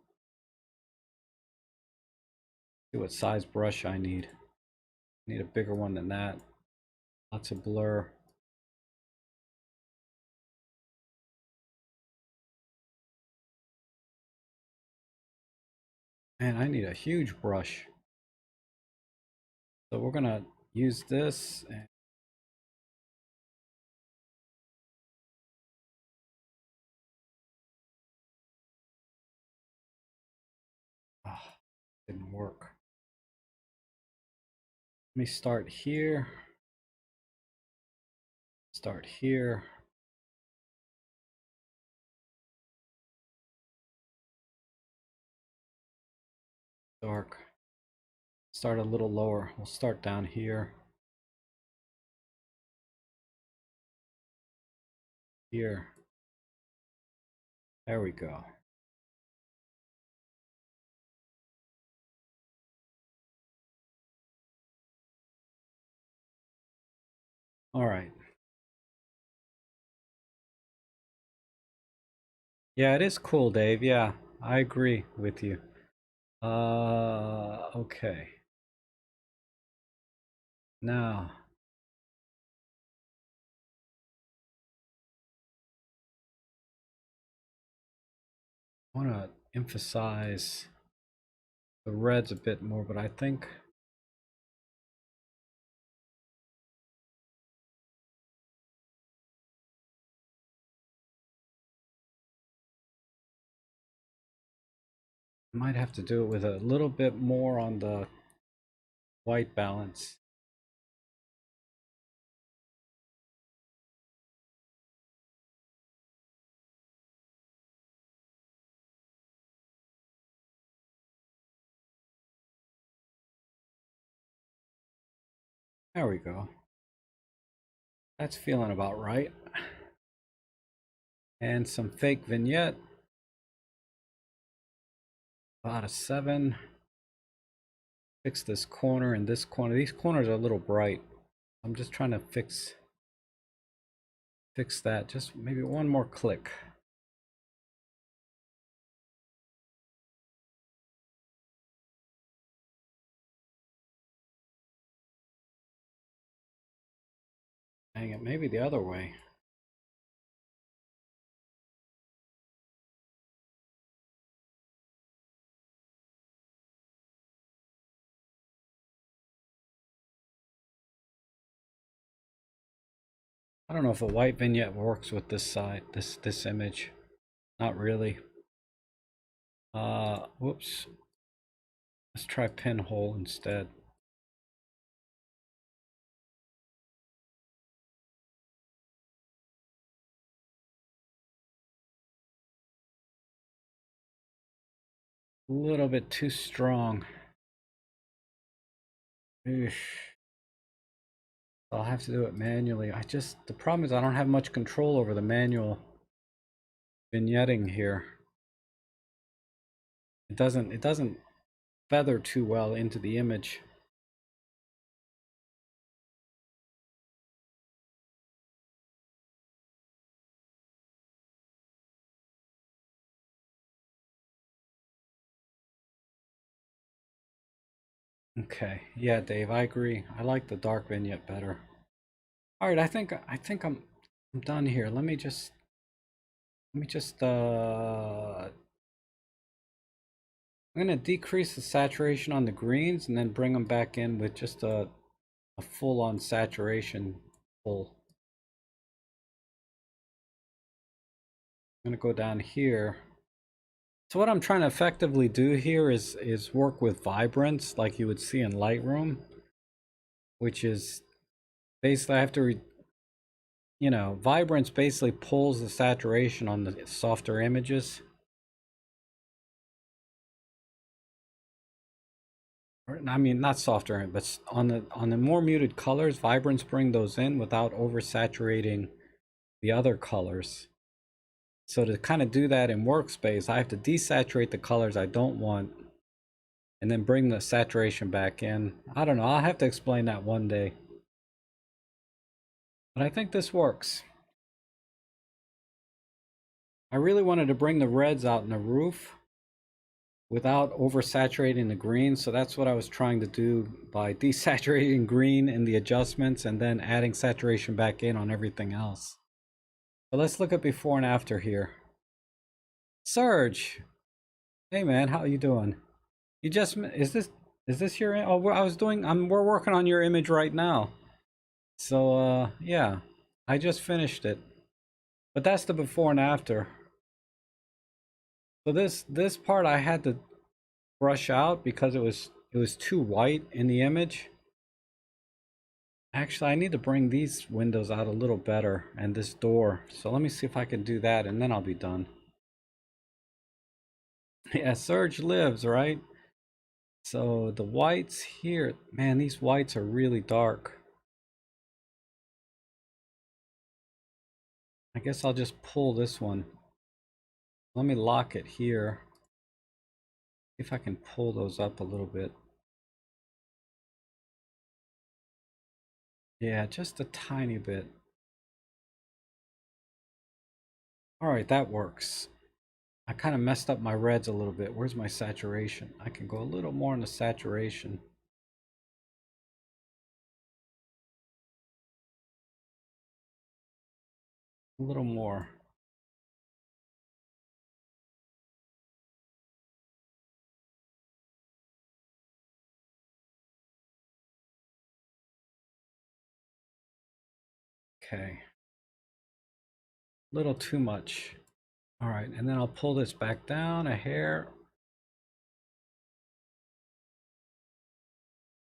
see what size brush I need. I need a bigger one than that. Lots of blur. Man, I need a huge brush. So we're gonna use this. And oh, didn't work. Let me start here. Start here. Dark. Start a little lower. We'll start down here. Here. There we go. All right. Yeah, it is cool, Dave. Yeah, I agree with you. Okay. Now, I want to emphasize the reds a bit more, but I think I might have to do it with a little bit more on the white balance. There we go. That's feeling about right. And some fake vignette. About a 7. Fix this corner and this corner. These corners are a little bright. I'm just trying to fix that. Just maybe one more click. Hang it, maybe the other way. I don't know if a white vignette works with this side, this image. Not really. Whoops. Let's try pinhole instead. A little bit too strong. Eesh. I'll have to do it manually. The problem is I don't have much control over the manual vignetting here. It doesn't feather too well into the image. Okay, yeah, Dave, I agree. I like the dark vignette better. All right, I think I'm done here. Let me just I'm gonna decrease the saturation on the greens and then bring them back in with just a full-on saturation pull. I'm gonna go down here. So what I'm trying to effectively do here is work with vibrance like you would see in Lightroom, which is basically I have to vibrance basically pulls the saturation on the softer images. I mean, not softer, but on the more muted colors, vibrance bring those in without oversaturating the other colors. So to kind of do that in Workspace, I have to desaturate the colors I don't want and then bring the saturation back in. I don't know, I'll have to explain that one day. But I think this works. I really wanted to bring the reds out in the roof without oversaturating the green, so that's what I was trying to do by desaturating green in the adjustments and then adding saturation back in on everything else. So let's look at before and after here. Serge, hey man, how you doing? You just is this your? Oh, we're working on your image right now. So yeah, I just finished it, but that's the before and after. So this part I had to brush out because it was too white in the image. Actually, I need to bring these windows out a little better and this door. So let me see if I can do that and then I'll be done. Yeah, Serge lives, right? So the whites here, man, these whites are really dark. I guess I'll just pull this one. Let me lock it here. See if I can pull those up a little bit. Yeah, just a tiny bit. All right, that works. I kind of messed up my reds a little bit. Where's my saturation? I can go a little more in the saturation. A little more. Okay. A little too much. All right, and then I'll pull this back down a hair.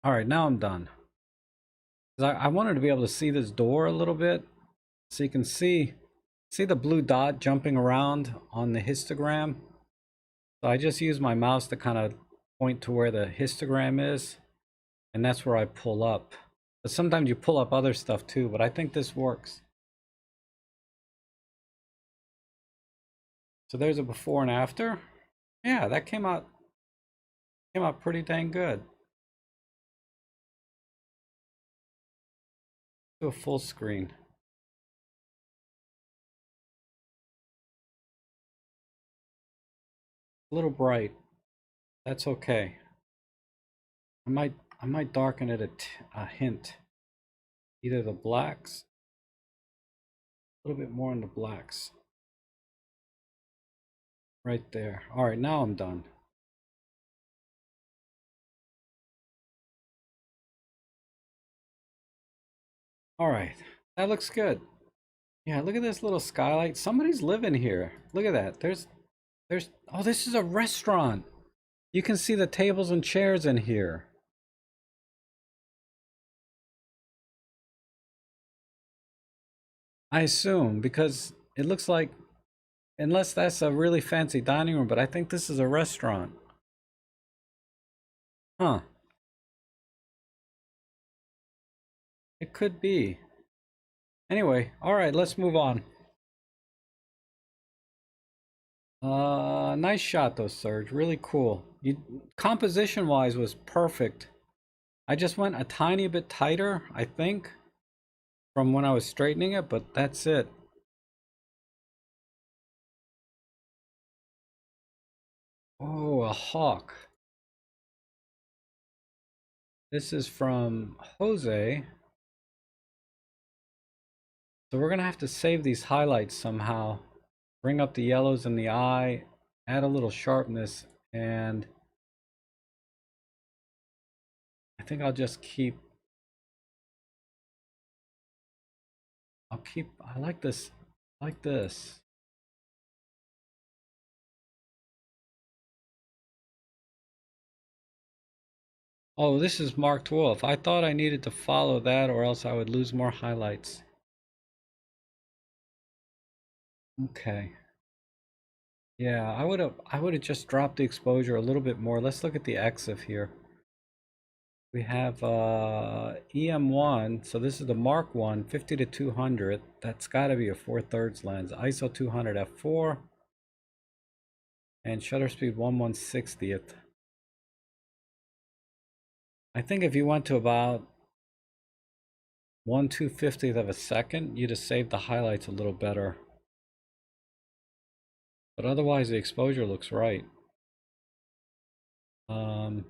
All right, now I'm done. I wanted to be able to see this door a little bit so you can see the blue dot jumping around on the histogram. So I just use my mouse to kind of point to where the histogram is, and that's where I pull up. But sometimes you pull up other stuff too, but I think this works. So there's a before and after. Yeah, that came out pretty dang good. Do a full screen. A little bright. That's okay. I might darken it a hint. Either the blacks, a little bit more in the blacks. Right there. All right, now I'm done. All right, that looks good. Yeah, look at this little skylight. Somebody's living here. Look at that. Oh, this is a restaurant. You can see the tables and chairs in here. I assume, because it looks like, unless that's a really fancy dining room, but I think this is a restaurant. Huh. It could be. Anyway, all right, let's move on. Nice shot though, Serge. Really cool. Composition wise was perfect. I just went a tiny bit tighter, I think, from when I was straightening it, but that's it. Oh, a hawk. This is from Jose. So we're gonna have to save these highlights somehow. Bring up the yellows in the eye, add a little sharpness, and I think I'll just keep, I like this, like this. Oh, this is marked wolf. I thought I needed to follow that or else I would lose more highlights. Okay. Yeah, I would have just dropped the exposure a little bit more. Let's look at the EXIF here. We have EM1, so this is the Mark 1, 50 to 200. That's got to be a 4/3 lens. ISO 200 f4 and shutter speed 1/160th. I think if you went to about 1/250th of a second, you'd have saved the highlights a little better. But otherwise, the exposure looks right. Um,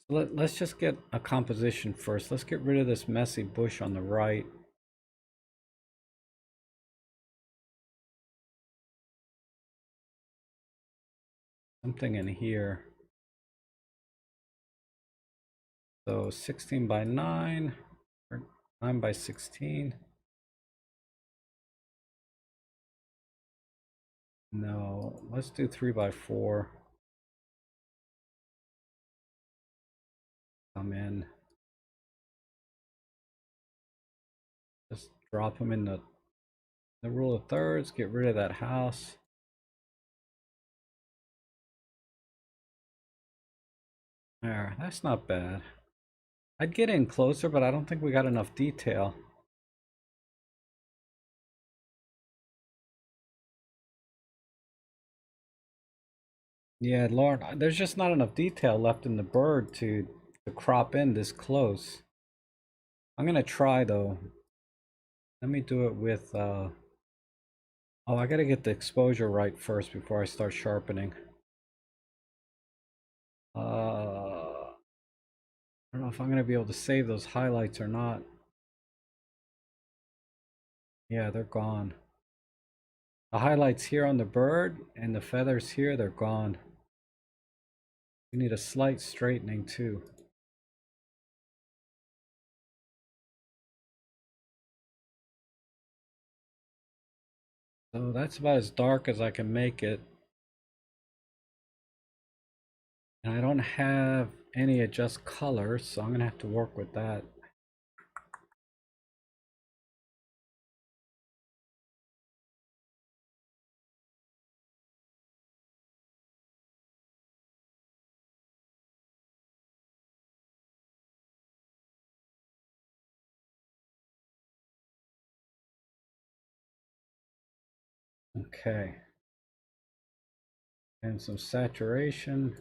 so let's just get a composition first. Let's get rid of this messy bush on the right. Something in here. So 16 by 9 or 9 by 16. No, let's do 3 by 4. Come in. Just drop them in the rule of thirds. Get rid of that house. There, that's not bad. I'd get in closer, but I don't think we got enough detail. Yeah, Lord, there's just not enough detail left in the bird to crop in this close. I'm gonna try though. Let me do it with oh, I gotta get the exposure right first before I start sharpening. I don't know if I'm gonna be able to save those highlights or not. Yeah, they're gone. The highlights here on the bird and the feathers here, they're gone. We need a slight straightening too. So that's about as dark as I can make it. And I don't have any adjust color, so I'm gonna have to work with that. Okay. And some saturation.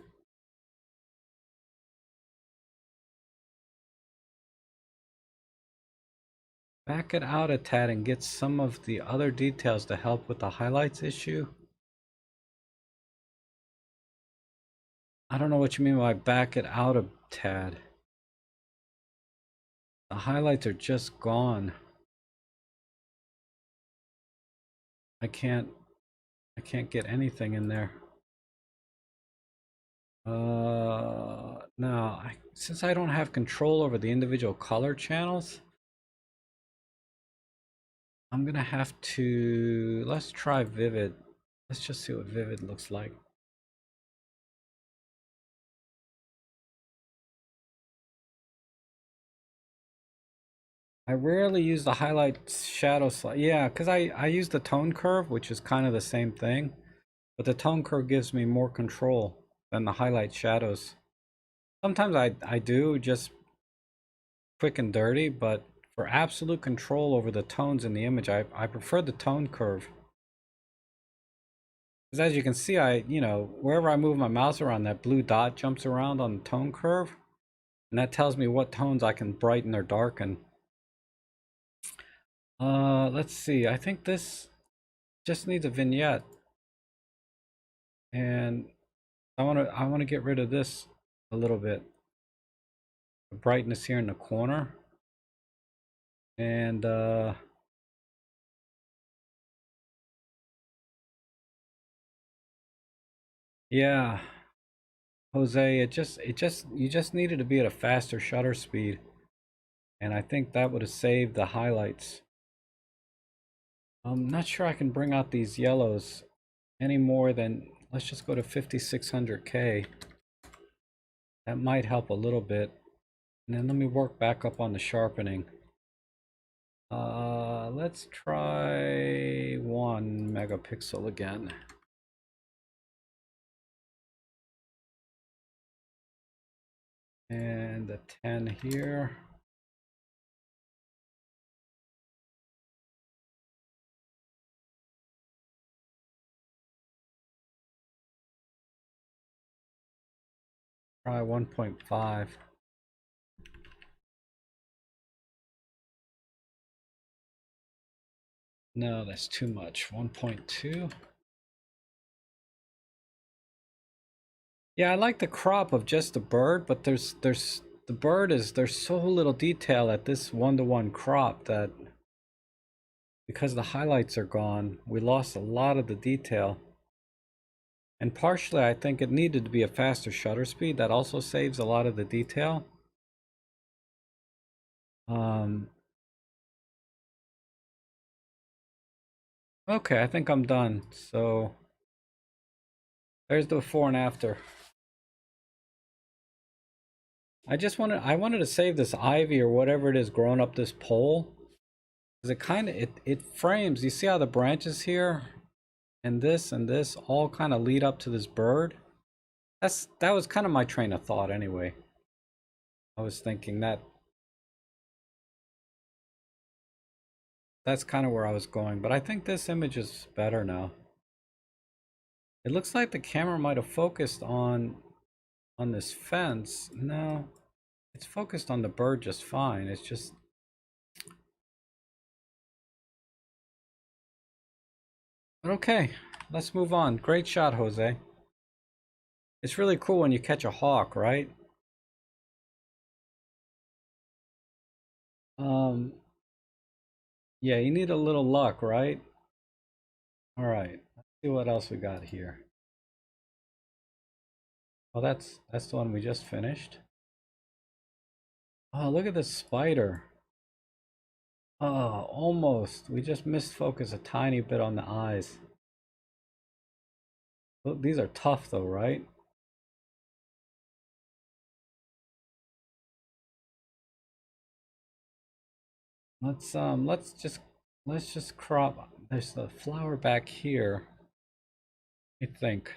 Back it out a tad and get some of the other details to help with the highlights issue. I don't know what you mean by back it out a tad. The highlights are just gone. I can't get anything in there. No, since I don't have control over the individual color channels, I'm gonna have to, let's try Vivid. Let's just see what Vivid looks like. I rarely use the highlight shadow slide. Yeah, because I use the tone curve, which is kind of the same thing. but the tone curve gives me more control than the highlight shadows. Sometimes I do just quick and dirty, but for absolute control over the tones in the image, I prefer the tone curve. Because as you can see, wherever I move my mouse around, that blue dot jumps around on the tone curve, and that tells me what tones I can brighten or darken. Let's see. I think this just needs a vignette, and I want to get rid of this a little bit. The brightness here in the corner, and yeah, Jose, you just needed to be at a faster shutter speed, and I think that would have saved the highlights. I'm not sure I can bring out these yellows any more than, let's just go to 5600K. That might help a little bit. And then let me work back up on the sharpening. Let's try 1 megapixel again. And a 10 here. Try 1.5. No, that's too much. 1.2. Yeah, I like the crop of just the bird, but there's there's so little detail at this 1-to-1 crop that because the highlights are gone, we lost a lot of the detail. And partially, I think it needed to be a faster shutter speed. That also saves a lot of the detail. Okay, I think I'm done. So there's the before and after. I wanted to save this ivy or whatever it is growing up this pole. Because it kind of, it frames, you see how the branches here and this all kind of lead up to this bird? That was kind of my train of thought anyway. I was thinking that's kind of where I was going, but I think this image is better now. It looks like the camera might have focused on this fence. No, it's focused on the bird just fine. It's just, but okay, let's move on. Great shot, Jose. It's really cool when you catch a hawk, right? Yeah, you need a little luck, right? All right, let's see what else we got here. Oh, that's the one we just finished. Oh, look at this spider. Oh, almost. We just missed focus a tiny bit on the eyes. Look, these are tough though, right? Let's just crop. There's the flower back here. I think.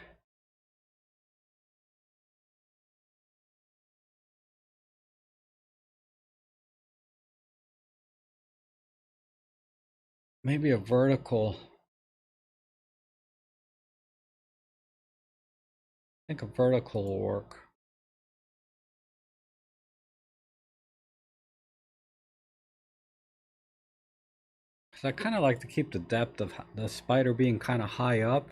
Maybe a vertical. I think a vertical will work. Because I kind of like to keep the depth of the spider being kind of high up.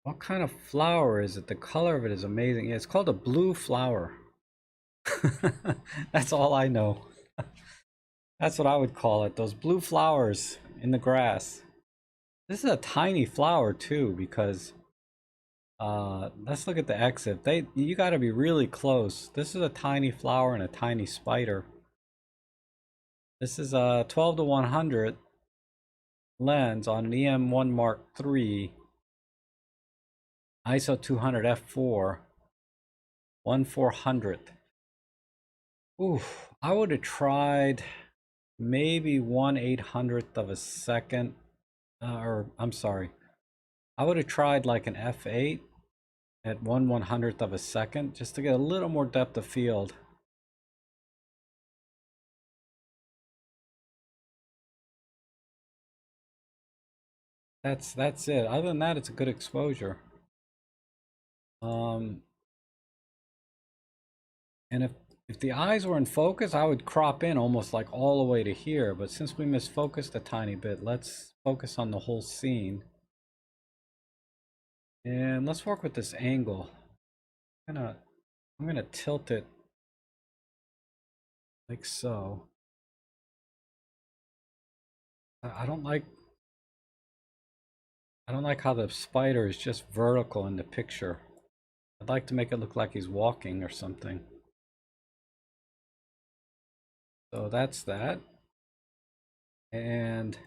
What kind of flower is it? The color of it is amazing. Yeah, it's called a blue flower. That's all I know. That's what I would call it. Those blue flowers in the grass. This is a tiny flower too, because let's look at the exit. You got to be really close. This is a tiny flower and a tiny spider. This is a 12-to-100 lens on an EM1 Mark III, ISO 200 f4, 1/400. Ooh, I would have tried maybe 1/800th of a second, or I'm sorry, I would have tried like an f8 at 1/100th of a second just to get a little more depth of field. That's it. Other than that, it's a good exposure. Um, and if the eyes were in focus, I would crop in almost like all the way to here. But since we misfocused a tiny bit, let's focus on the whole scene. And let's work with this angle. I'm gonna tilt it like so. I don't like how the spider is just vertical in the picture. I'd like to make it look like he's walking or something. So that's that. And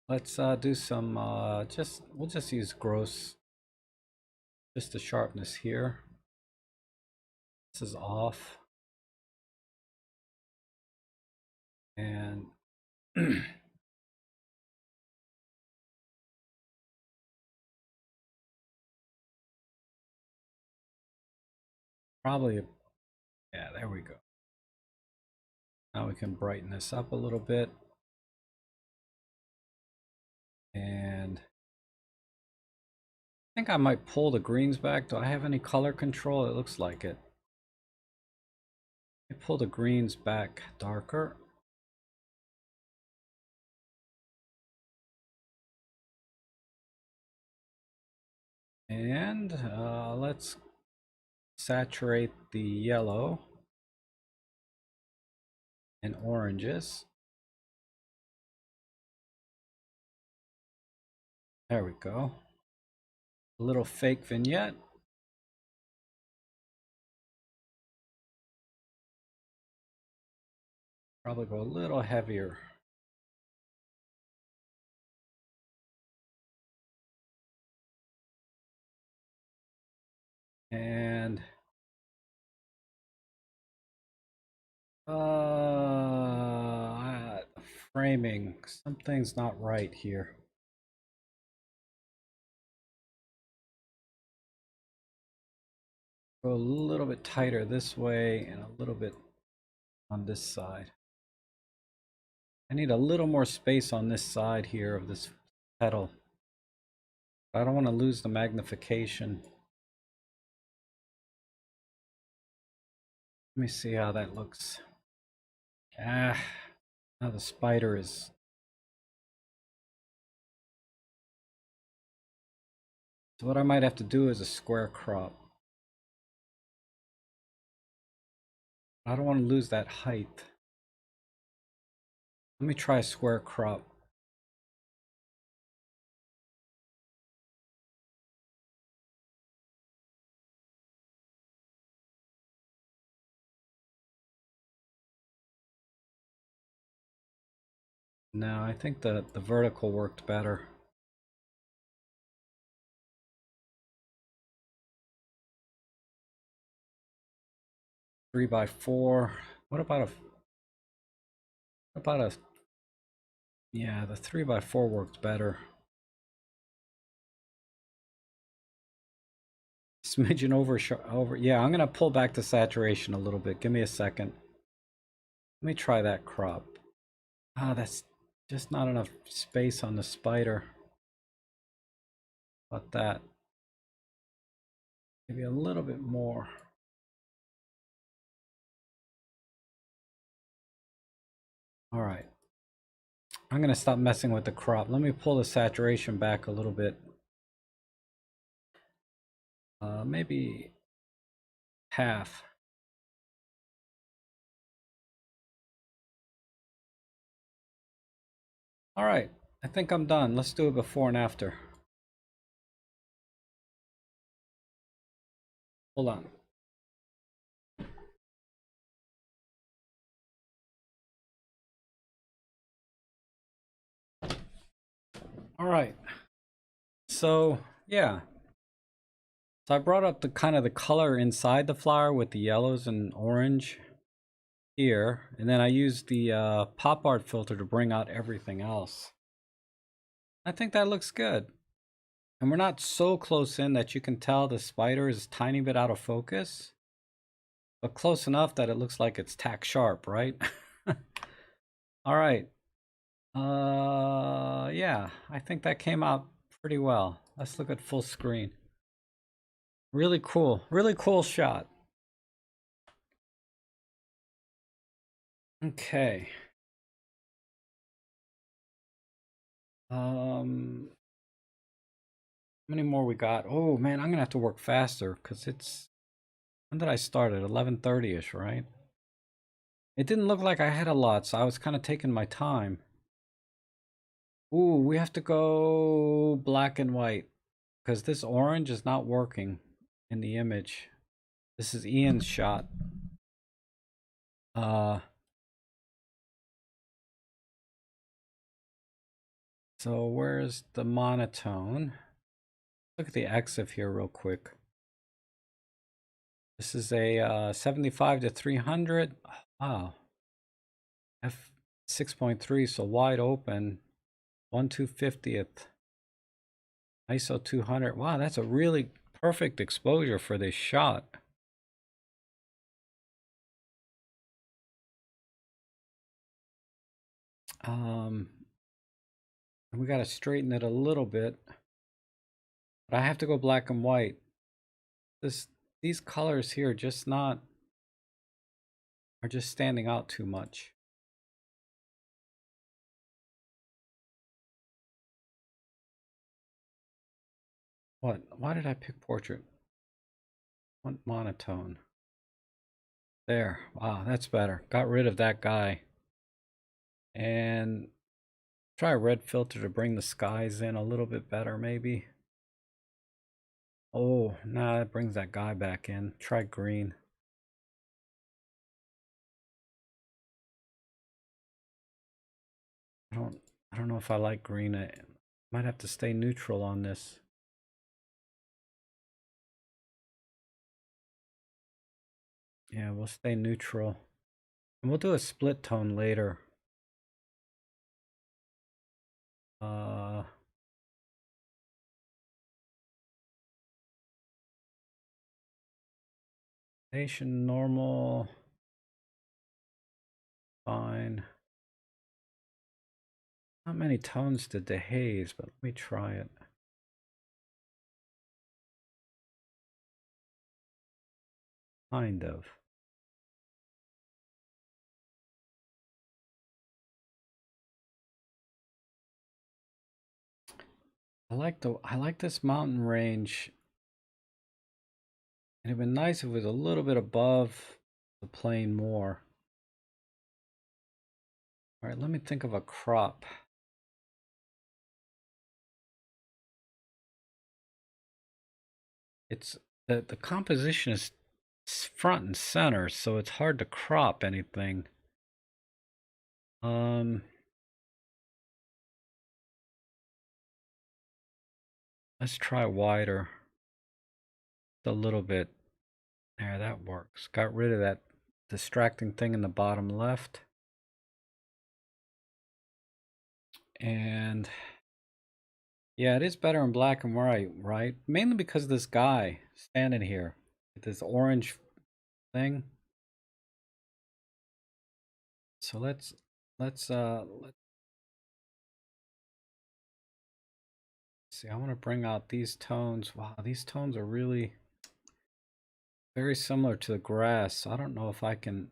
let's do some we'll just use gross, just the sharpness here. This is off. And probably, yeah, there we go. Now we can brighten this up a little bit. And I think I might pull the greens back. Do I have any color control? It looks like it. I pull the greens back darker. And let's saturate the yellow and oranges. There we go. A little fake vignette. Probably go a little heavier. And framing, something's not right here. Go a little bit tighter this way and a little bit on this side. I need a little more space on this side here of this petal. I don't want to lose the magnification. Let me see how that looks. Now the spider is... So what I might have to do is a square crop. I don't want to lose that height. Let me try a square crop. No, I think the vertical worked better. Three by four. What about a yeah, the 3x4 worked better. Smidgen over. Yeah, I'm gonna pull back the saturation a little bit. Give me a second. Let me try that crop. That's just not enough space on the spider. How about that? Maybe a little bit more. All right. I'm gonna stop messing with the crop. Let me pull the saturation back a little bit. Maybe half. All right, I think I'm done. Let's do it before and after. Hold on. All right. So, yeah. So I brought up the kind of the color inside the flower with the yellows and orange here, and then I used the pop art filter to bring out everything else. I think that looks good. And we're not so close in that you can tell the spider is a tiny bit out of focus, but close enough that it looks like it's tack sharp, right? All right. Yeah, I think that came out pretty well. Let's look at full screen. Really cool shot. Okay. How many more we got? Oh man, I'm gonna have to work faster because it's, when did I start at 11:30ish, right? It didn't look like I had a lot, so I was kind of taking my time. Ooh, we have to go black and white because this orange is not working in the image. This is Ian's shot. Uh, so where's the monotone? Look at the EXIF here real quick. This is a 75 to 300. Wow. F 6.3, so wide open. 1/250th. ISO 200. Wow, that's a really perfect exposure for this shot. We got to straighten it a little bit. But I have to go black and white. These colors here are just standing out too much. What? Why did I pick portrait? What monotone? There. Wow, that's better. Got rid of that guy. And try a red filter to bring the skies in a little bit better, maybe. Oh, nah, that brings that guy back in. Try green. I don't know if I like green. I might have to stay neutral on this. Yeah, we'll stay neutral. And we'll do a split tone later. Uh Station normal. Fine. Not many tones to dehaze, but let me try it. Kind of. I like this mountain range. It'd been nice if it was a little bit above the plane more. All right, let me think of a crop. It's the composition is front and center, so it's hard to crop anything. Let's try wider. A little bit. There, that works. Got rid of that distracting thing in the bottom left. And yeah, it is better in black and white, right? Mainly because of this guy standing here with this orange thing. So let's see. I want to bring out these tones. Wow, these tones are really very similar to the grass. So I don't know if I can.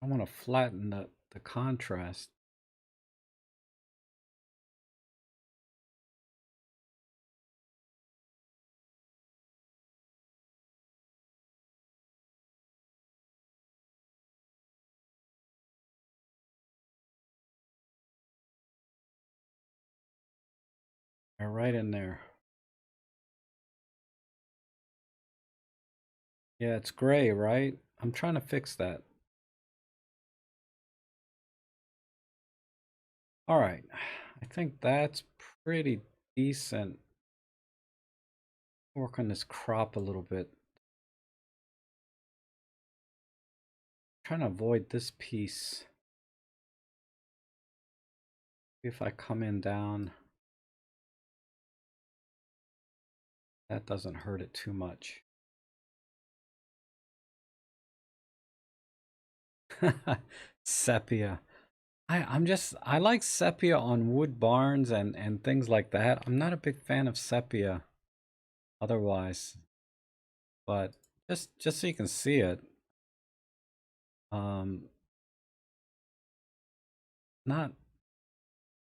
I want to flatten the contrast. They're right in there. Yeah, it's gray, right? I'm trying to fix that. All right, I think that's pretty decent. Work on this crop a little bit. Trying to avoid this piece. If I come in down, that doesn't hurt it too much. Sepia. I like sepia on wood barns and things like that. I'm not a big fan of sepia otherwise, but just so you can see it. Um not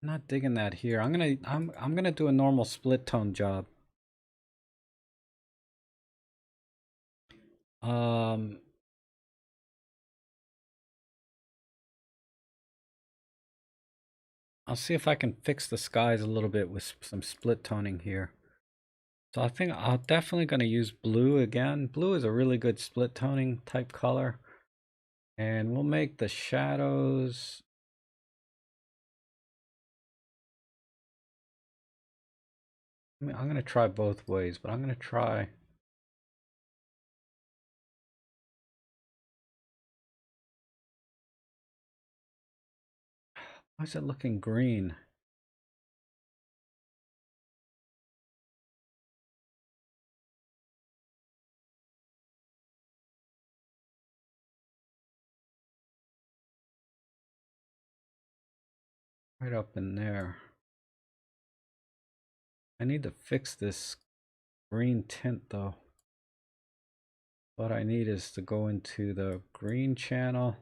not digging that here. I'm gonna do a normal split tone job. Um I'll see if I can fix the skies a little bit with some split toning here. So I think I'm definitely going to use blue again. Blue is a really good split toning type color. And we'll make the shadows. I'm going to try both ways, but I'm going to try. Why is it looking green? Right up in there. I need to fix this green tint though. What I need is to go into the green channel.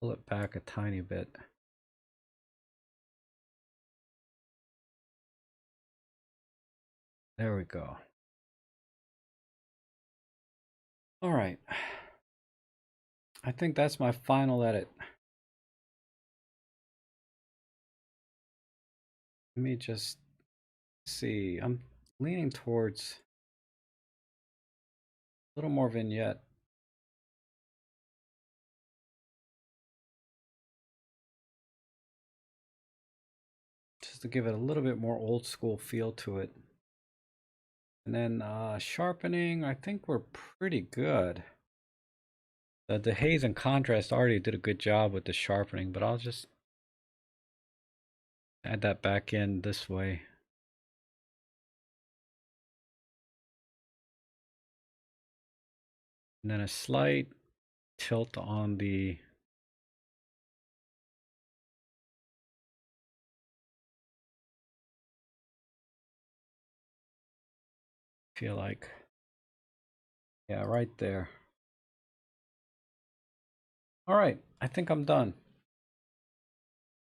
Pull it back a tiny bit. There we go. All right. I think that's my final edit. Let me just see. I'm leaning towards a little more vignette. Just to give it a little bit more old school feel to it. And then sharpening, I think we're pretty good. The haze and contrast already did a good job with the sharpening, but I'll just add that back in this way. And then a slight tilt on the feel like, yeah, right there. All right, I think I'm done.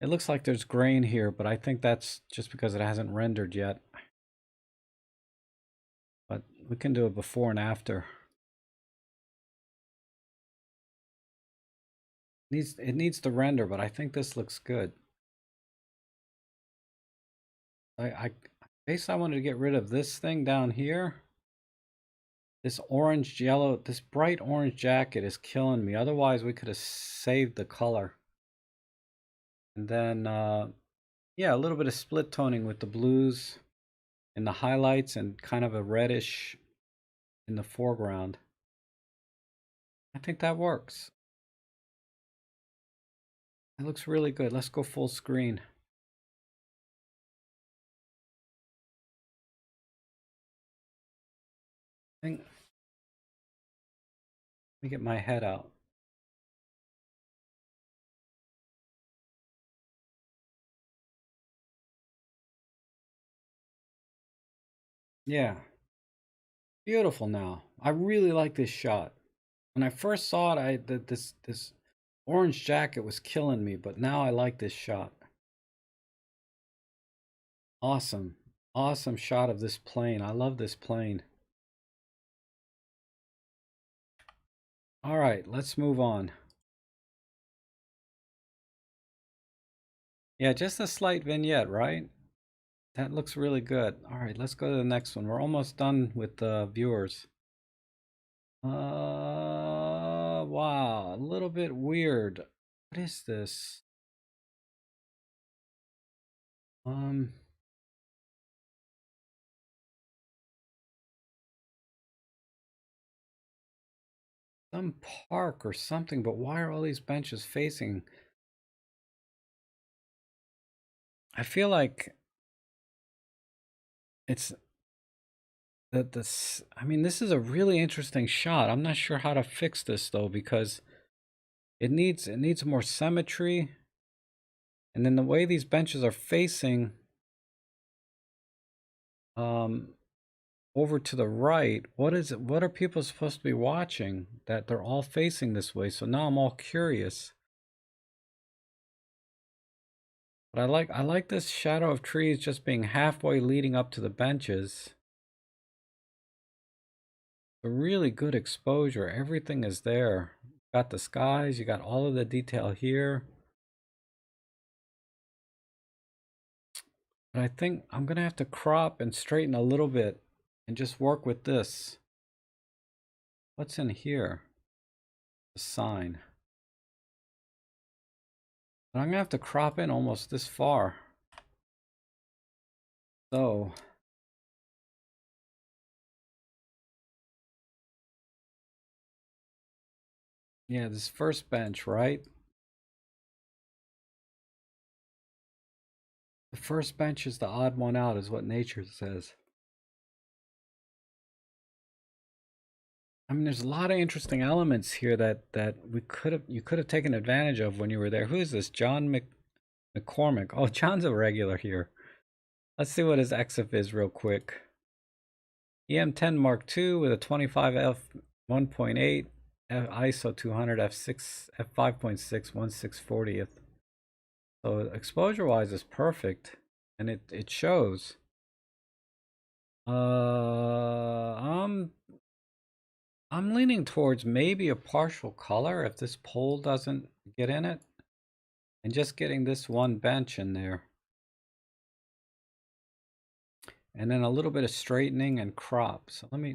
It looks like there's grain here, but I think that's just because it hasn't rendered yet. But we can do a before and after. It needs to render, but I think this looks good. Basically I wanted to get rid of this thing down here. This orange yellow, this bright orange jacket is killing me. Otherwise we could have saved the color. And then yeah, a little bit of split toning with the blues in the highlights and kind of a reddish in the foreground. I think that works. It looks really good. Let's go full screen. Let me get my head out. Yeah, beautiful now. I really like this shot. When I first saw it, this orange jacket was killing me, but now I like this shot. Awesome. Awesome shot of this plane. I love this plane. All right, let's move on. Yeah, just a slight vignette, right? That looks really good. All right, let's go to the next one. We're almost done with the viewers. Wow, a little bit weird. What is this? Some park or something, but why are all these benches facing? I feel like it's that this, I mean, this is a really interesting shot. I'm not sure how to fix this though, because it needs more symmetry. And then the way these benches are facing um over to the right, what is it? What are people supposed to be watching that they're all facing this way? So now I'm all curious. But I like this shadow of trees just being halfway leading up to the benches. A really good exposure. Everything is there. You got the skies, you got all of the detail here. But I think I'm gonna have to crop and straighten a little bit and just work with this. What's in here? The sign. But I'm gonna have to crop in almost this far. So yeah, this first bench, right? The first bench is the odd one out, is what nature says. I mean, there's a lot of interesting elements here that you could have taken advantage of when you were there. Who is this? McCormick. Oh, John's a regular here. Let's see what his EXIF is real quick. EM10 Mark II with a 25 f1.8 ISO 200 f6 f5.6 1/640th. So exposure wise is perfect, and it shows. I'm leaning towards maybe a partial color if this pole doesn't get in it, and just getting this one bench in there. And then a little bit of straightening and crop. So let me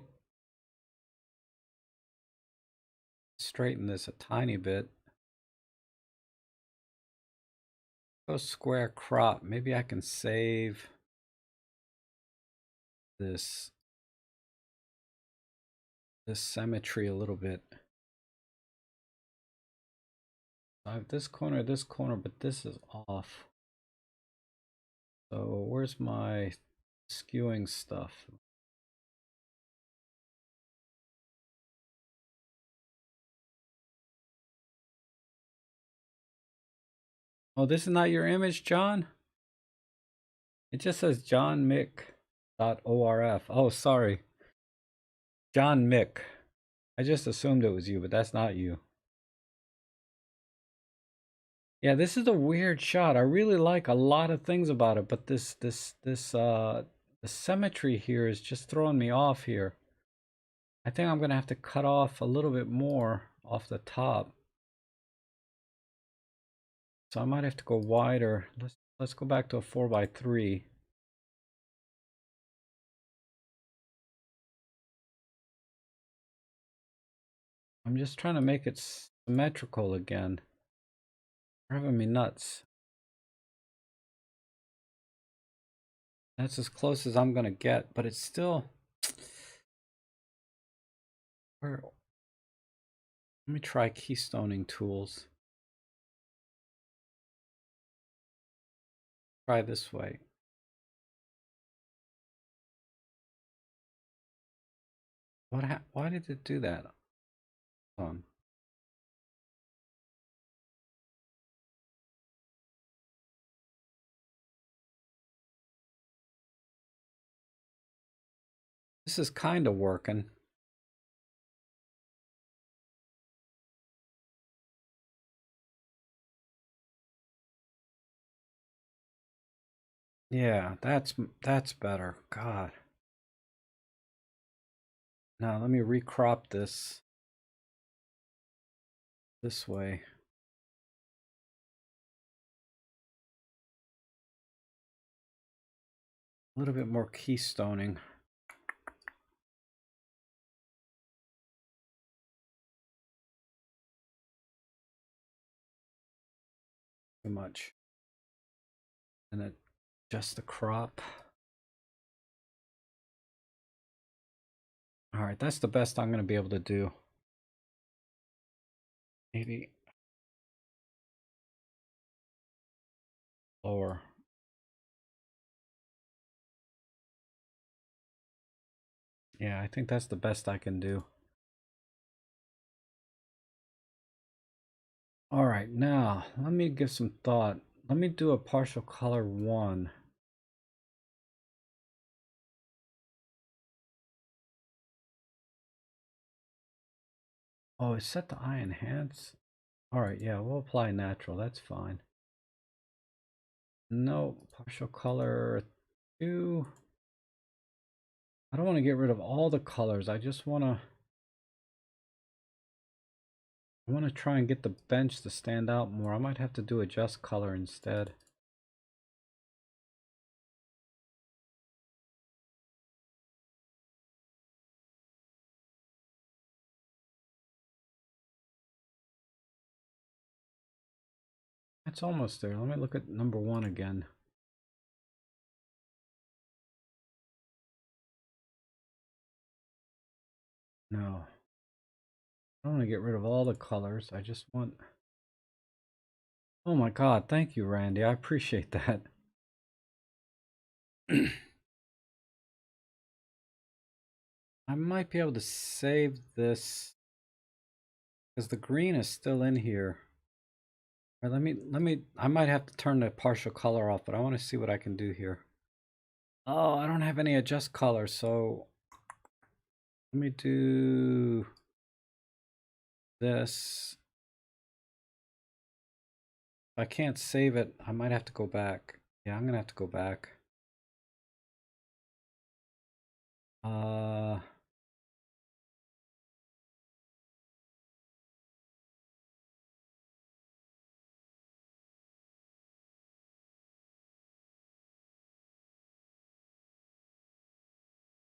straighten this a tiny bit. Go square crop. Maybe I can save this symmetry a little bit. I have this corner, but this is off. So where's my skewing stuff? Oh, this is not your image, John? It just says johnmick.orf. Oh, sorry. John Mick. I just assumed it was you, but that's not you. Yeah, this is a weird shot. I really like a lot of things about it, but the symmetry here is just throwing me off here. I think I'm gonna have to cut off a little bit more off the top. So I might have to go wider. Let's go back to a 4x3. I'm just trying to make it symmetrical again. Driving me nuts. That's as close as I'm gonna get, but it's still. Where? Let me try keystoning tools. Try this way. Why did it do that? This is kind of working. Yeah, that's better. God. Now let me recrop this way. A little bit more keystoning. too much. And adjust the crop. All right, that's the best I'm going to be able to do. Maybe lower. Yeah, I think that's the best I can do. All right, now let me give some thought. Let me do a partial color 1. Oh, it's set to eye enhance. All right, yeah, we'll apply natural. That's fine. No, partial color 2. I don't want to get rid of all the colors. I just want to try and get the bench to stand out more. I might have to do adjust color instead. It's almost there. Let me look at number 1 again. No. I don't want to get rid of all the colors. I just want... Oh my God, thank you, Randy. I appreciate that. I might be able to save this because the green is still in here. All right, I might have to turn the partial color off, but I want to see what I can do here. Oh, I don't have any adjust color, so let me do this. If I can't save it, I might have to go back. Yeah, I'm gonna have to go back. Uh,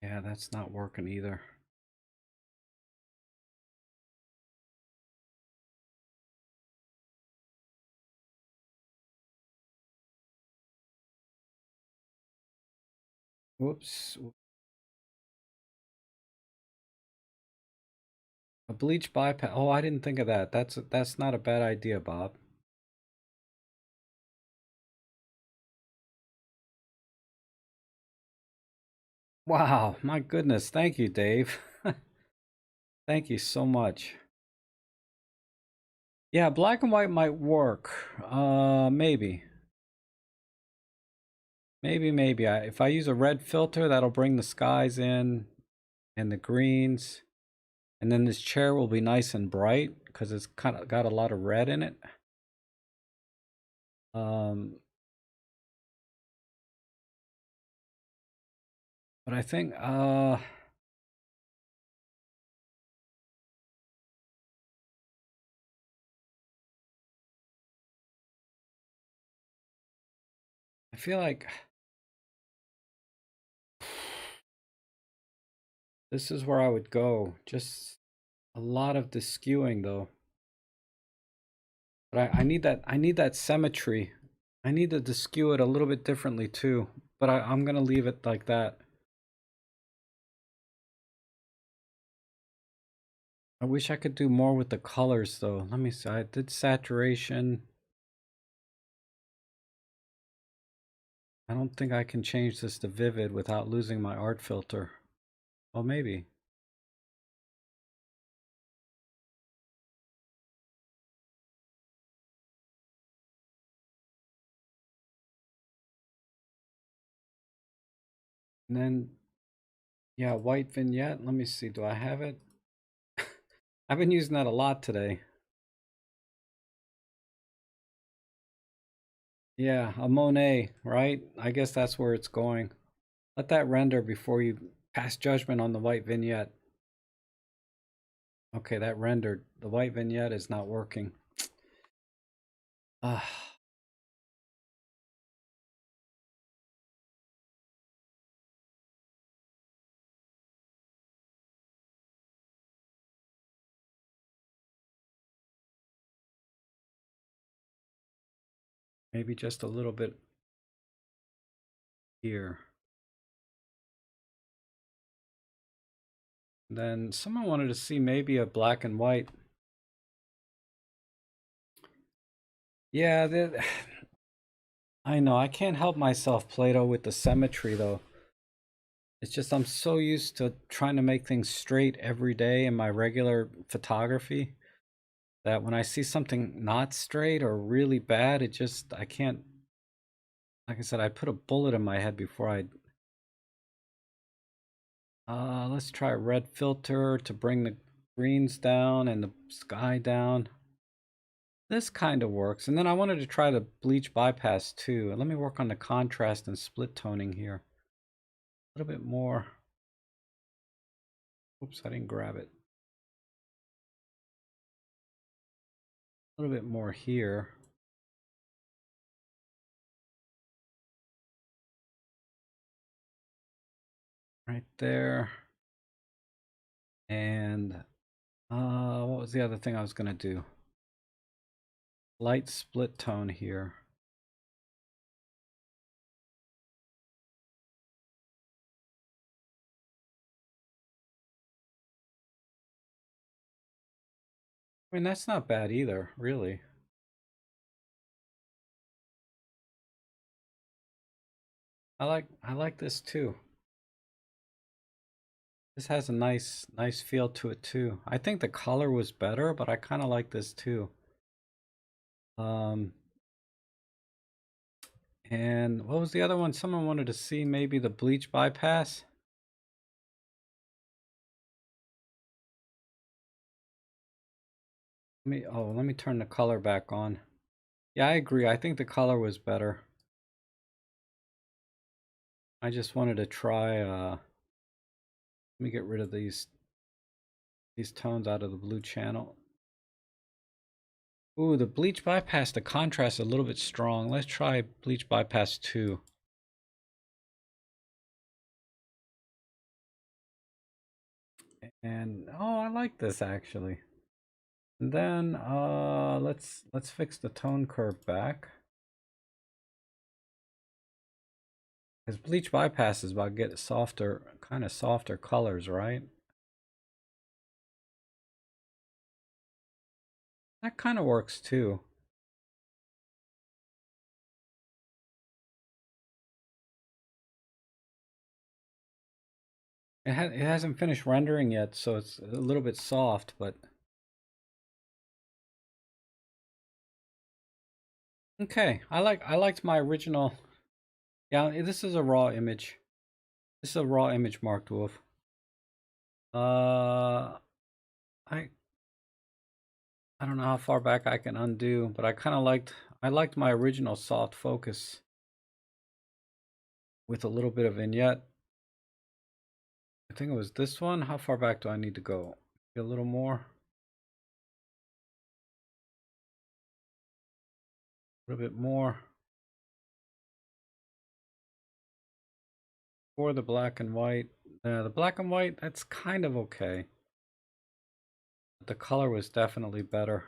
yeah, that's not working either. Whoops. A bleach bypass. Oh, I didn't think of that. That's not a bad idea, Bob. Wow, my goodness. Thank you, Dave. Thank you so much. Yeah, black and white might work. Maybe. Maybe. If I use a red filter, that'll bring the skies in and the greens. And then this chair will be nice and bright because it's kind of got a lot of red in it. But I think I feel like this is where I would go. Just a lot of the skewing though. But I need that symmetry. I need to skew it a little bit differently too. But I'm gonna leave it like that. I wish I could do more with the colors though. Let me see. I did saturation. I don't think I can change this to vivid without losing my art filter. Well, maybe. And then, yeah, white vignette. Let me see. Do I have it? I've been using that a lot today. Yeah, a Monet, right? I guess that's where it's going. Let that render before you pass judgment on the white vignette. Okay, that rendered. The white vignette is not working. Ah. Maybe just a little bit here. Then someone wanted to see maybe a black and white. Yeah, I know. I can't help myself, Plato, with the symmetry though. It's just I'm so used to trying to make things straight every day in my regular photography that when I see something not straight or really bad, it just, I can't, like I said, I put a bullet in my head before let's try a red filter to bring the greens down and the sky down. This kind of works. And then I wanted to try the bleach bypass too. And let me work on the contrast and split toning here. A little bit more. Oops, I didn't grab it. A little bit more here. Right there. And what was the other thing I was going to do? Light split tone here. I mean, that's not bad either, really. I like this too. This has a nice feel to it too. I think the color was better, but I kind of like this too. And what was the other one? Someone wanted to see maybe the bleach bypass. Let me turn the color back on. Yeah, I agree. I think the color was better. I just wanted to try let me get rid of these tones out of the blue channel. Ooh, the bleach bypass, the contrast is a little bit strong. Let's try bleach bypass 2. And oh, I like this actually. And then let's fix the tone curve back. Because bleach bypass is about getting softer, kind of softer colors, right? That kind of works too. It hasn't finished rendering yet, so it's a little bit soft, but okay. I liked my original. Yeah, this is a raw image. This is a raw image, Mark Wolf. I don't know how far back I can undo, but I liked my original soft focus with a little bit of vignette. I think it was this one. How far back do I need to go? A little more. A little bit more. For the black and white. The black and white, that's kind of okay. But the color was definitely better.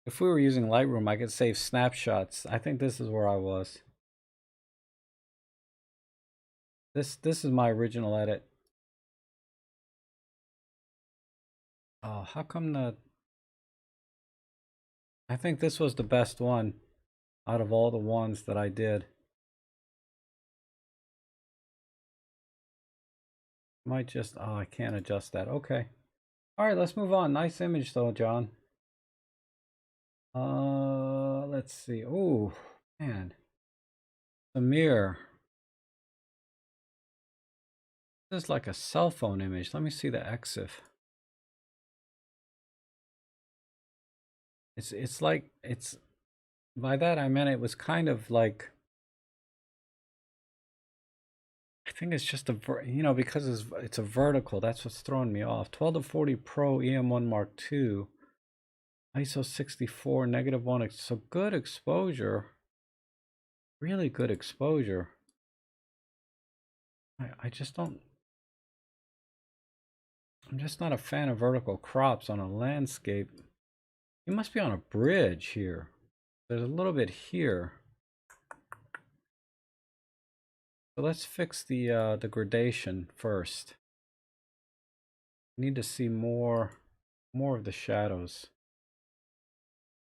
If we were using Lightroom, I could save snapshots. I think this is where I was. This is my original edit. Oh, how come I think this was the best one out of all the ones that I did. Might just, oh, I can't adjust that. Okay. All right, let's move on. Nice image though, John. Let's see. Oh, man. The mirror. This is like a cell phone image. Let me see the EXIF. It's like, it's, by that I meant it was kind of like, I think it's just because it's a vertical. That's what's throwing me off. 12 to 40 Pro EM1 Mark II. ISO 64, -1. So good exposure. Really good exposure. I just don't. I'm just not a fan of vertical crops on a landscape. You must be on a bridge here. There's a little bit here. So let's fix the gradation first. Need to see more of the shadows.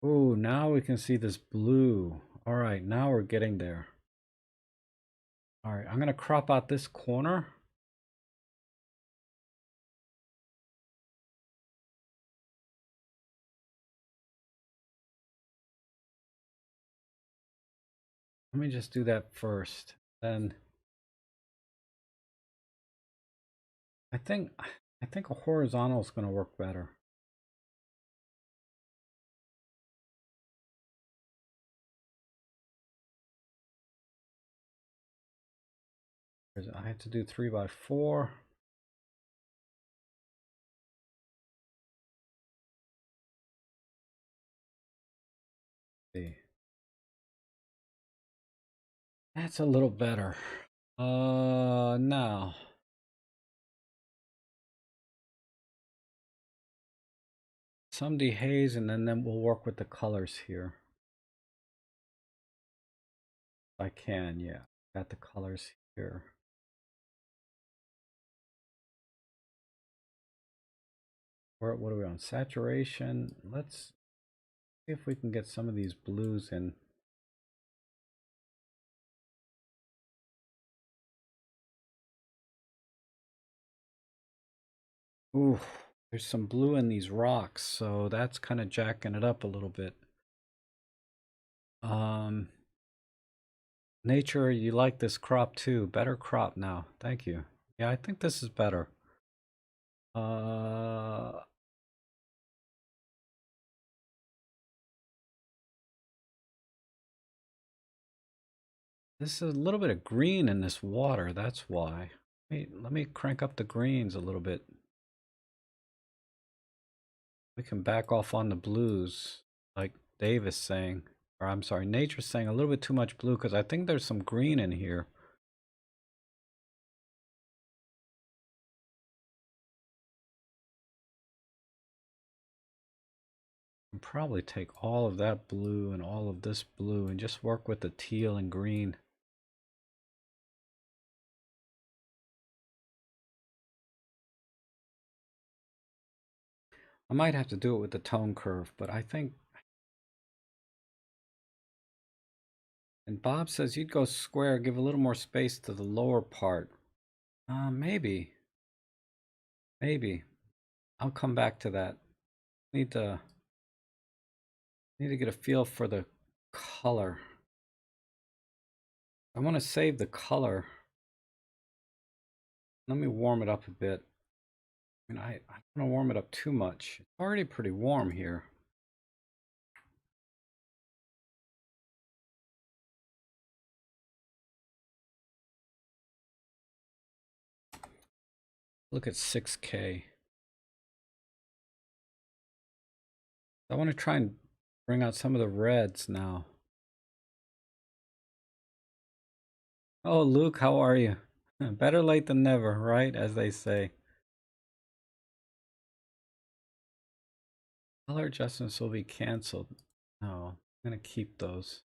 Ooh, now we can see this blue. All right, now we're getting there. All right, I'm gonna crop out this corner. Let me just do that first. Then I think a horizontal is gonna work better. I had to do 3 by 4. See, that's a little better. Now some dehaze, and then we'll work with the colors here. If I can, yeah. Got the colors here. What are we on? Saturation. Let's see if we can get some of these blues in. Ooh, there's some blue in these rocks, so that's kind of jacking it up a little bit. Nature, you like this crop too. Better crop now. Thank you. Yeah, I think this is better. This is a little bit of green in this water, that's why. Let me crank up the greens a little bit. We can back off on the blues, like Dave is saying. Or I'm sorry, Nature's saying a little bit too much blue because I think there's some green in here. I'll probably take all of that blue and all of this blue and just work with the teal and green. I might have to do it with the tone curve, but I think. And Bob says you'd go square, give a little more space to the lower part. Maybe. Maybe. I'll come back to that. Need to get a feel for the color. I want to save the color. Let me warm it up a bit. I mean, I don't want to warm it up too much. It's already pretty warm here. Look at 6K. I want to try and bring out some of the reds now. Oh, Luke, how are you? Better late than never, right? As they say. Color adjustments will be canceled. No, I'm gonna keep those.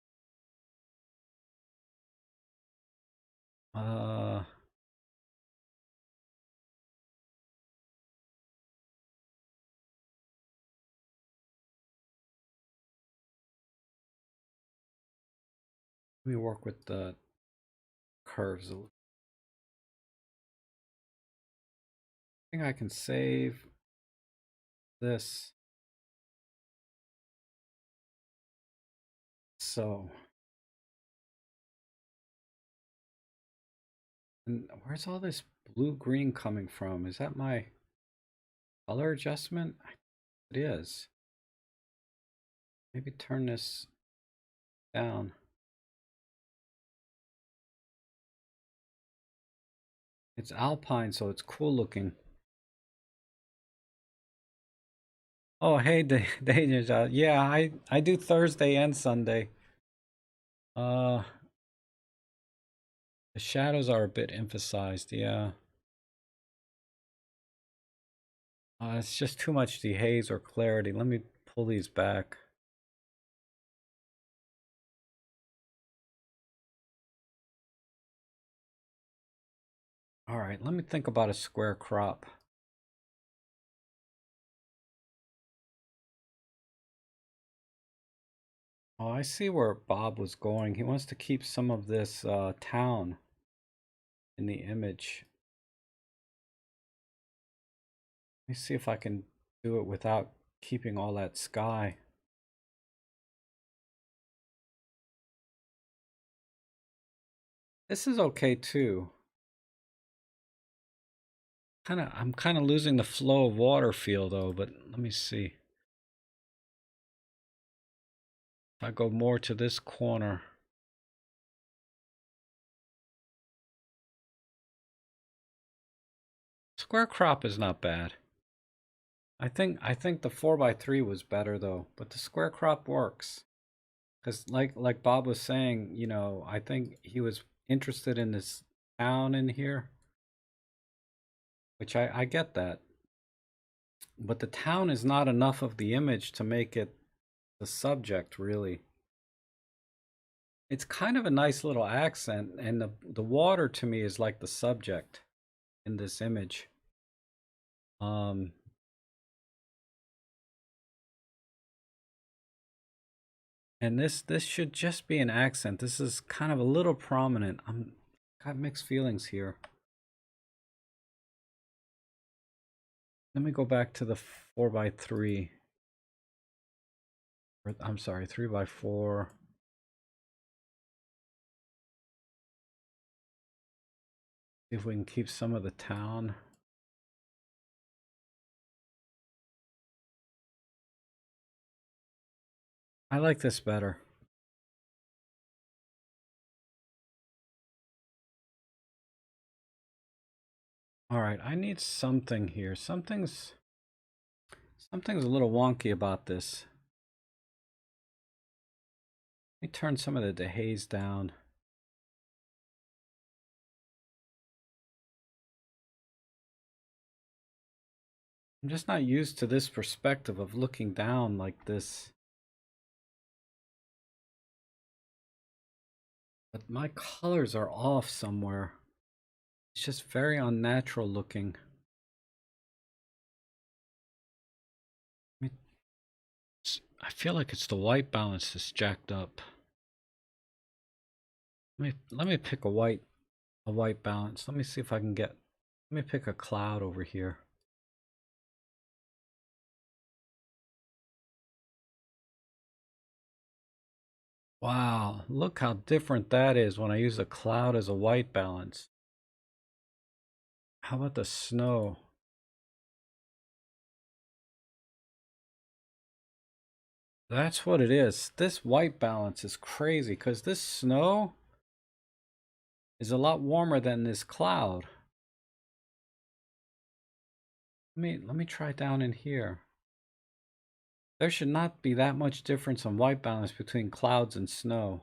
Let me work with the curves. I think I can save this. So, and where's all this blue-green coming from? Is that my color adjustment? It is. Maybe turn this down. It's alpine, so it's cool looking. Oh, hey, Danger. Yeah, I do Thursday and Sunday. The shadows are a bit emphasized, yeah. It's just too much dehaze or clarity. Let me pull these back. All right, let me think about a square crop. Oh, I see where Bob was going. He wants to keep some of this town in the image. Let me see if I can do it without keeping all that sky. This is okay too. I'm kind of losing the flow of water feel though, but let me see. If I go more to this corner. Square crop is not bad. I think the 4x3 was better though, but the square crop works. Because like Bob was saying, you know, I think he was interested in this town in here, which I get that. But the town is not enough of the image to make it the subject, really. It's kind of a nice little accent, and the water to me is like the subject in this image. Um, and this should just be an accent. This is kind of a little prominent. I'm got mixed feelings here. Let me go back to the 4x3. I'm sorry, 3x4. See if we can keep some of the town. I like this better. All right, I need something here. Something's a little wonky about this. Let me turn some of the dehaze down. I'm just not used to this perspective of looking down like this. But my colors are off somewhere. It's just very unnatural looking. I feel like it's the white balance that's jacked up. Let me pick a white balance. Let me see if I can get, let me pick a cloud over here. Wow, look how different that is when I use a cloud as a white balance. How about the snow? That's what it is. This white balance is crazy because this snow is a lot warmer than this cloud. Let me try down in here. There should not be that much difference in white balance between clouds and snow.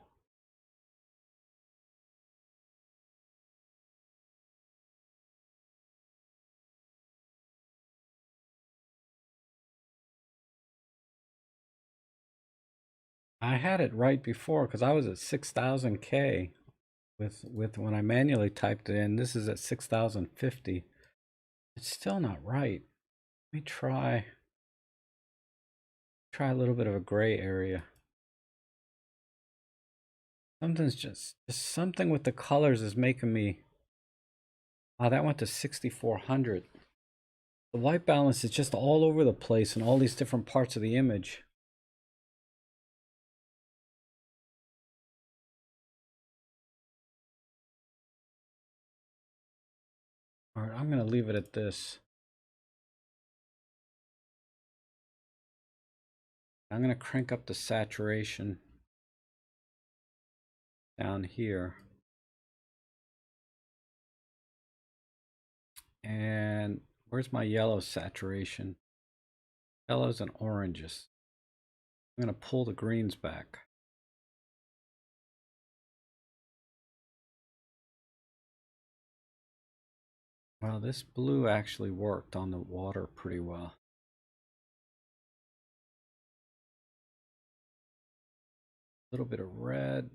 I had it right before because I was at 6,000K with when I manually typed it in. This is at 6,050. It's still not right. Let me try a little bit of a gray area. Something's just something with the colors is making me. Oh, that went to 6,400. The white balance is just all over the place in all these different parts of the image. All right, I'm going to leave it at this. I'm going to crank up the saturation down here. And where's my yellow saturation? Yellows and oranges. I'm going to pull the greens back. Well, this blue actually worked on the water pretty well. A little bit of red.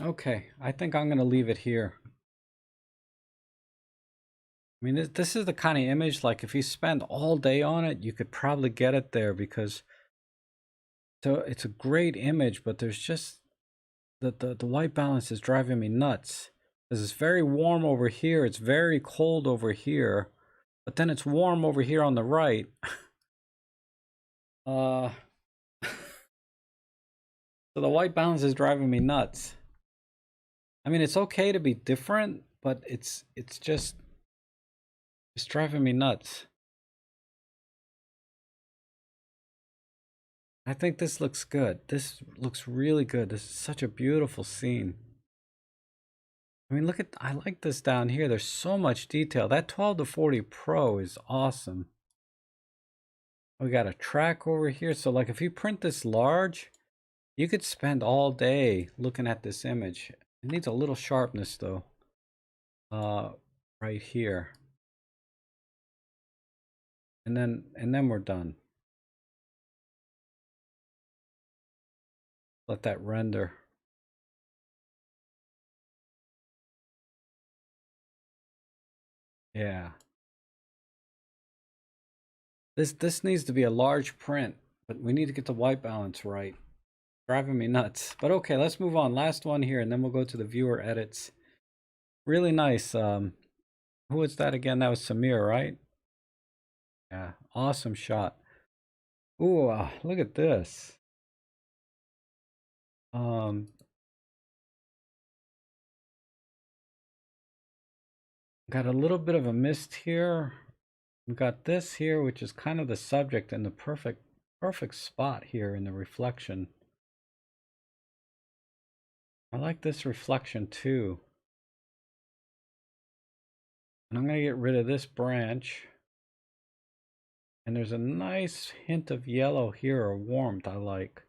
Okay, I think I'm gonna leave it here. I mean, this is the kind of image, like if you spend all day on it, you could probably get it there, because so it's a great image, but there's just the white balance is driving me nuts. Because it's very warm over here, it's very cold over here, but then it's warm over here on the right. uh so the white balance is driving me nuts. I mean, it's okay to be different, but it's just it's driving me nuts. I think this looks good. This looks really good. This is such a beautiful scene. I mean, look at, I like this down here. There's so much detail. That 12 to 40 Pro is awesome. We got a track over here. So like if you print this large, you could spend all day looking at this image. It needs a little sharpness though. Right here. And then we're done. Let that render. Yeah. This needs to be a large print, but we need to get the white balance right. Driving me nuts. But okay, let's move on. Last one here, and then we'll go to the viewer edits. Really nice. Who was that again? That was Samir, right? Yeah, awesome shot. Ooh, look at this. Um, got a little bit of a mist here. We got this here, which is kind of the subject and the perfect spot here in the reflection. I like this reflection too. And I'm gonna get rid of this branch. And there's a nice hint of yellow here, or warmth I like.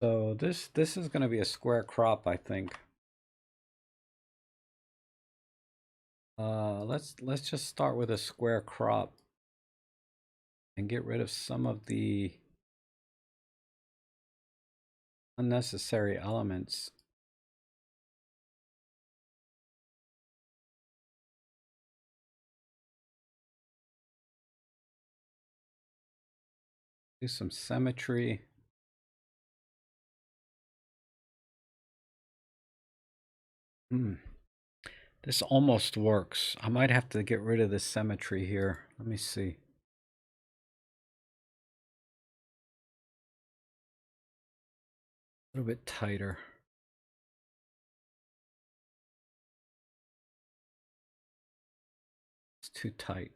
So this is gonna be a square crop, I think. Let's just start with a square crop and get rid of some of the unnecessary elements. Do some symmetry. This almost works. I might have to get rid of this symmetry here. Let me see. A little bit tighter. It's too tight.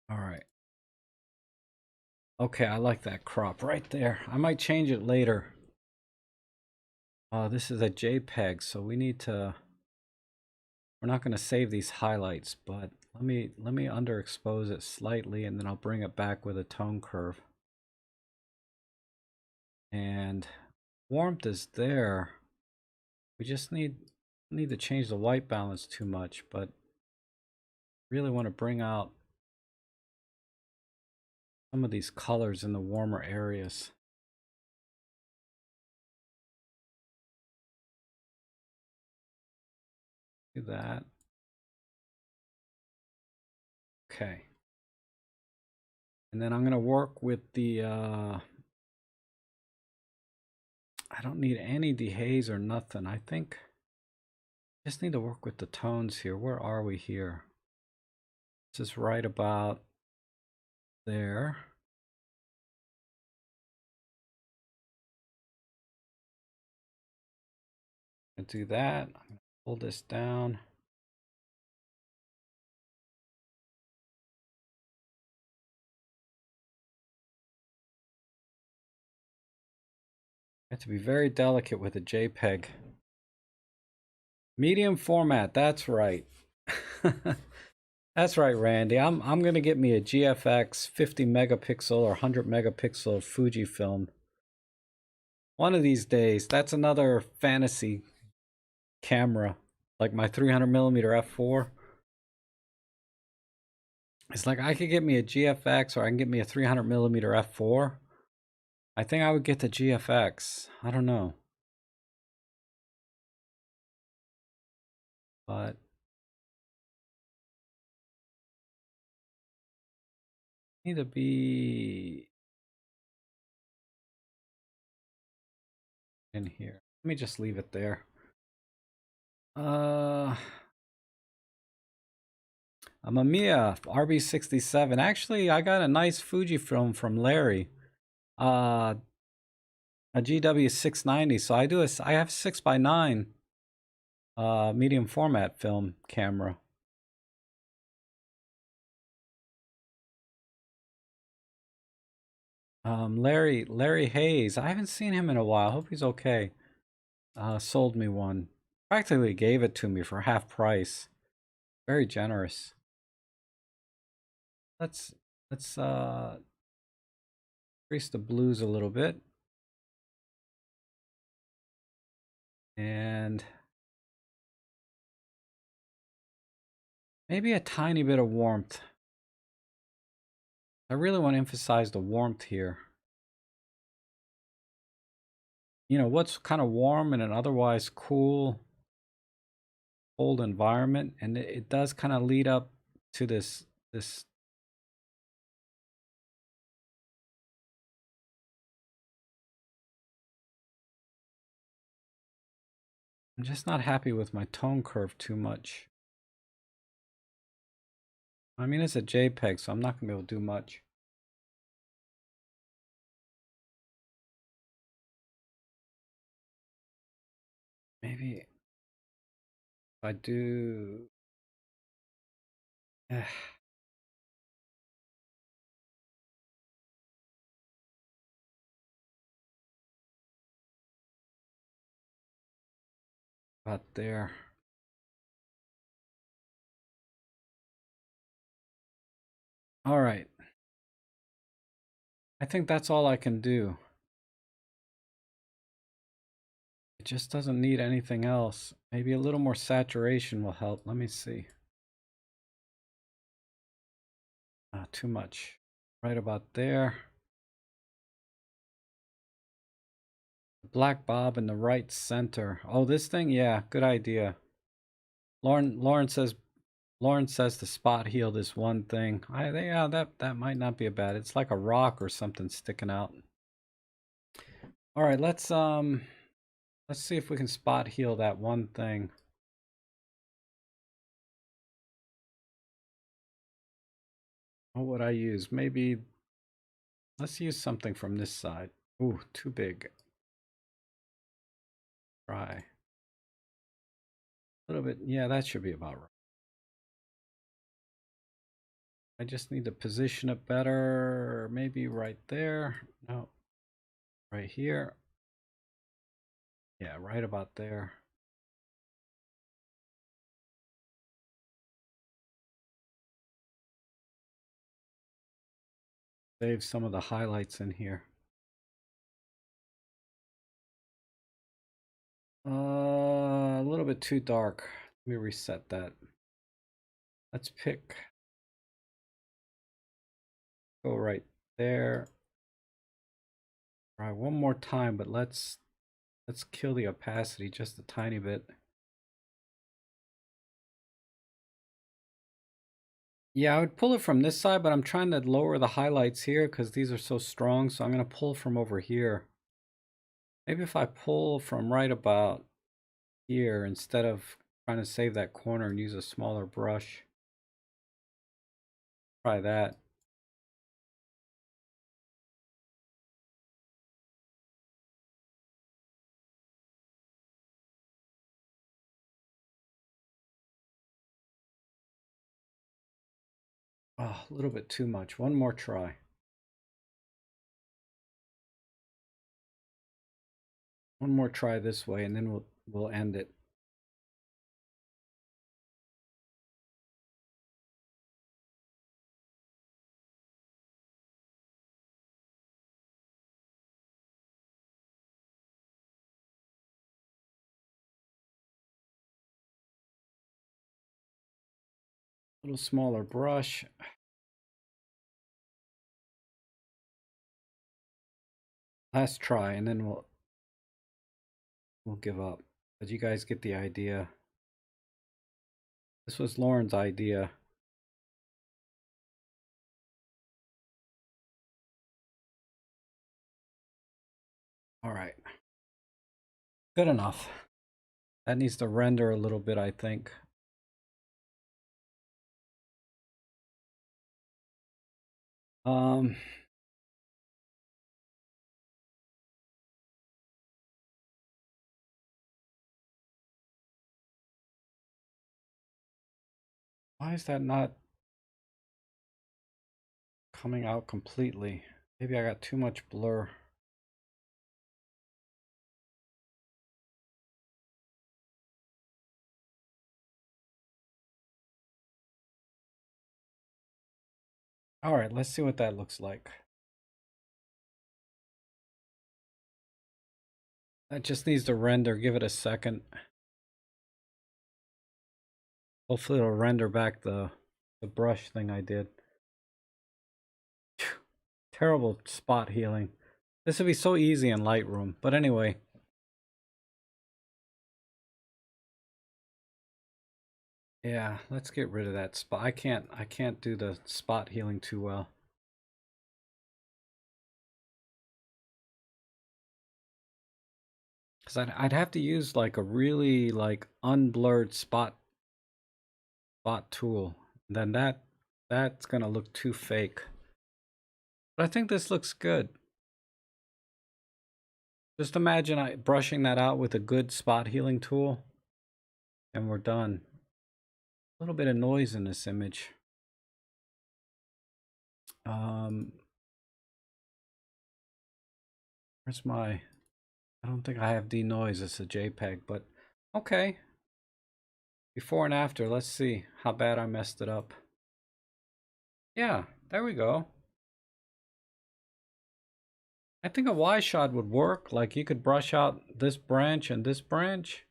All right. Okay, I like that crop right there. I might change it later. This is a JPEG, so we need to, we're not going to save these highlights, but let me underexpose it slightly, and then I'll bring it back with a tone curve. And warmth is there. We just need to change the white balance too much, but really want to bring out some of these colors in the warmer areas. Do that. Okay. And then I'm going to work with the, I don't need any dehaze or nothing. I think I just need to work with the tones here. Where are we here? This is right about there. And do that. I'm going to pull this down. I have to be very delicate with a JPEG. Medium format, that's right. That's right, Randy. I'm gonna get me a GFX 50 megapixel or 100 megapixel Fujifilm. One of these days. That's another fantasy camera, like my 300 millimeter f4. It's like I could get me a GFX or I can get me a 300 millimeter f4. I think I would get the GFX. I don't know, but need to be in here. Let me just leave it there. A Mamiya RB67. Actually, I got a nice Fujifilm from Larry. Uh, a GW 690. So I have 6x9 medium format film camera. Larry Hayes. I haven't seen him in a while. Hope he's okay. Sold me one. Practically gave it to me for half price. Very generous. Let's let's increase the blues a little bit. And maybe a tiny bit of warmth. I really want to emphasize the warmth here. You know, what's kind of warm in an otherwise cool, cold environment, and it does kind of lead up to this. I'm just not happy with my tone curve too much. I mean, it's a JPEG, so I'm not gonna be able to do much. Maybe if I do. About there. All right. I think that's all I can do. It just doesn't need anything else. Maybe a little more saturation will help. Let me see. Not too much. Right about there. Black Bob in the right center. Oh, this thing? Yeah, good idea. Lauren says the spot heal this one thing. Yeah, that might not be a bad. It's like a rock or something sticking out. All right, let's see if we can spot heal that one thing. What would I use? Maybe let's use something from this side. Ooh, too big. Try. A little bit. Yeah, that should be about right. I just need to position it better. Maybe right there. No. Right here. Yeah, right about there. Save some of the highlights in here. A little bit too dark. Let me reset that. Let's pick. Go right there. Try one more time, but let's kill the opacity just a tiny bit. Yeah, I would pull it from this side, but I'm trying to lower the highlights here because these are so strong. So I'm going to pull from over here. Maybe if I pull from right about here instead of trying to save that corner and use a smaller brush. Try that. Oh, a little bit too much. One more try. One more try this way, and then we'll end it. little smaller brush. Last try, and then we'll give up. But you guys get the idea. This was Lauren's idea. All right. Good enough. That needs to render a little bit, I think. Why is that not coming out completely? Maybe I got too much blur. All right, let's see what that looks like. That just needs to render. Give it a second. Hopefully it'll render back the brush thing I did. Terrible spot healing. This would be so easy in Lightroom. But anyway. Yeah, let's get rid of that spot. I can't do the spot healing too well. Cause I'd have to use like a really like unblurred spot tool. Then that's gonna look too fake. But I think this looks good. Just imagine brushing that out with a good spot healing tool, and we're done. A little bit of noise in this image. Where's my? I don't think I have denoise. It's a JPEG, but okay. Before and after. Let's see how bad I messed it up. Yeah, there we go. I think a wide shot would work. Like you could brush out this branch and this branch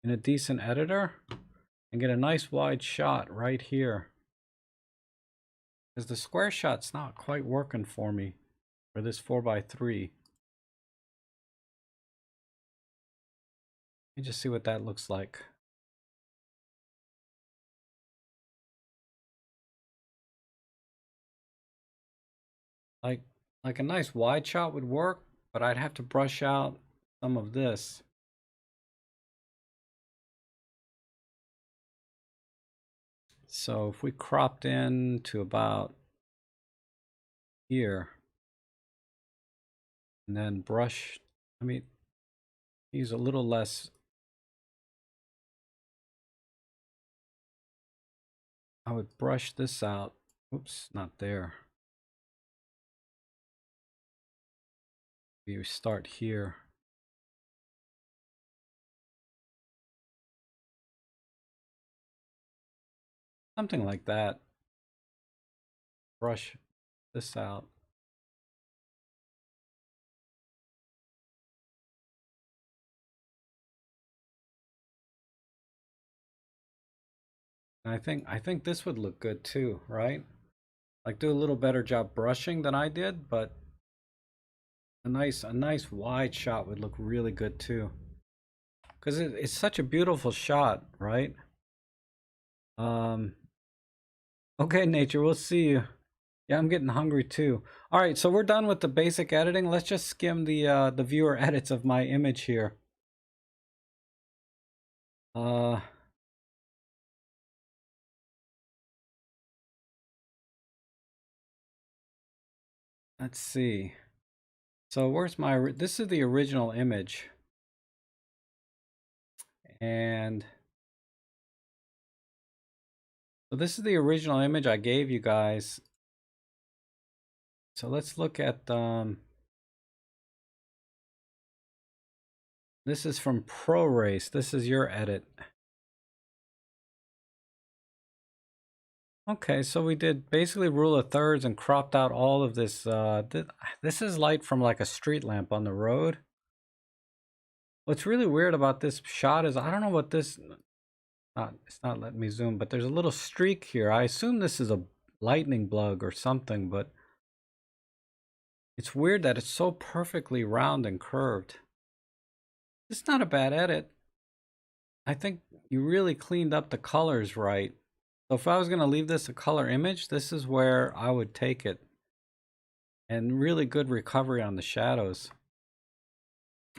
in a decent editor and get a nice wide shot right here. Because the square shot's not quite working for me for this 4x3. Let me just see what that looks like. Like a nice wide shot would work, but I'd have to brush out some of this. So if we cropped in to about here, and then brush, I mean, use a little less. I would brush this out. Oops, not there. We start here. Something like that. Brush this out. And I think this would look good too, right? Like do a little better job brushing than I did, but a nice wide shot would look really good too. Because it's such a beautiful shot, right? Okay, nature, we'll see you. Yeah, I'm getting hungry too. All right, so we're done with the basic editing. Let's just skim the viewer edits of my image here. Let's see. So where's my, this is the original image. And so this is the original image I gave you guys. So let's look at, this is from ProRace. This is your edit. Okay, so we did basically rule of thirds and cropped out all of this. This is light from like a street lamp on the road. What's really weird about this shot is I don't know what this, It's not letting me zoom, but there's a little streak here. I assume this is a lightning bug or something, but it's weird that it's so perfectly round and curved. It's not a bad edit. I think you really cleaned up the colors right. So if I was going to leave this a color image, this is where I would take it. And really good recovery on the shadows.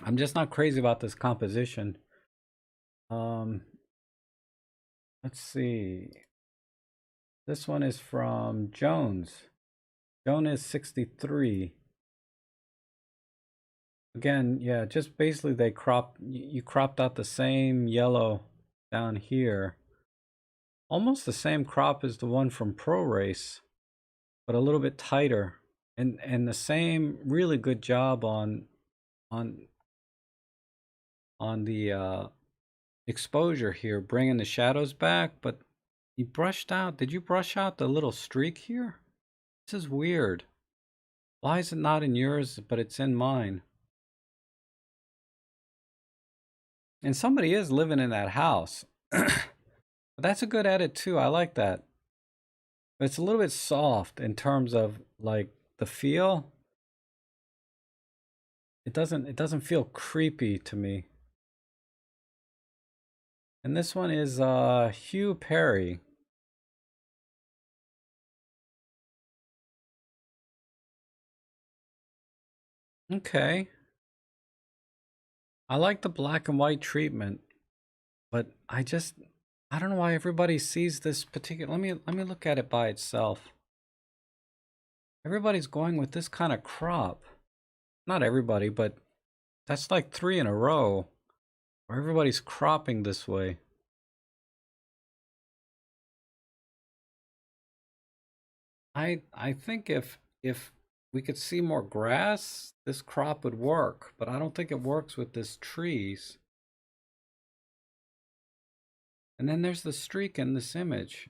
I'm just not crazy about this composition. Let's see. This one is from Jones. Joan is 63. Again, yeah, just basically they you cropped out the same yellow down here. Almost the same crop as the one from Pro Race, but a little bit tighter. And the same really good job on the exposure here, bringing the shadows back, but you brushed out, did you brush out the little streak here? This is weird. Why is it not in yours, but it's in mine? And somebody is living in that house. But that's a good edit too. I like that. But it's a little bit soft in terms of like the feel. It doesn't feel creepy to me. And this one is Hugh Perry. Okay. I like the black and white treatment, but I don't know why everybody sees this particular. Let me look at it by itself. Everybody's going with this kind of crop. Not everybody, but that's like 3 in a row where everybody's cropping this way. I think if we could see more grass, this crop would work, but I don't think it works with this trees. And then there's the streak in this image,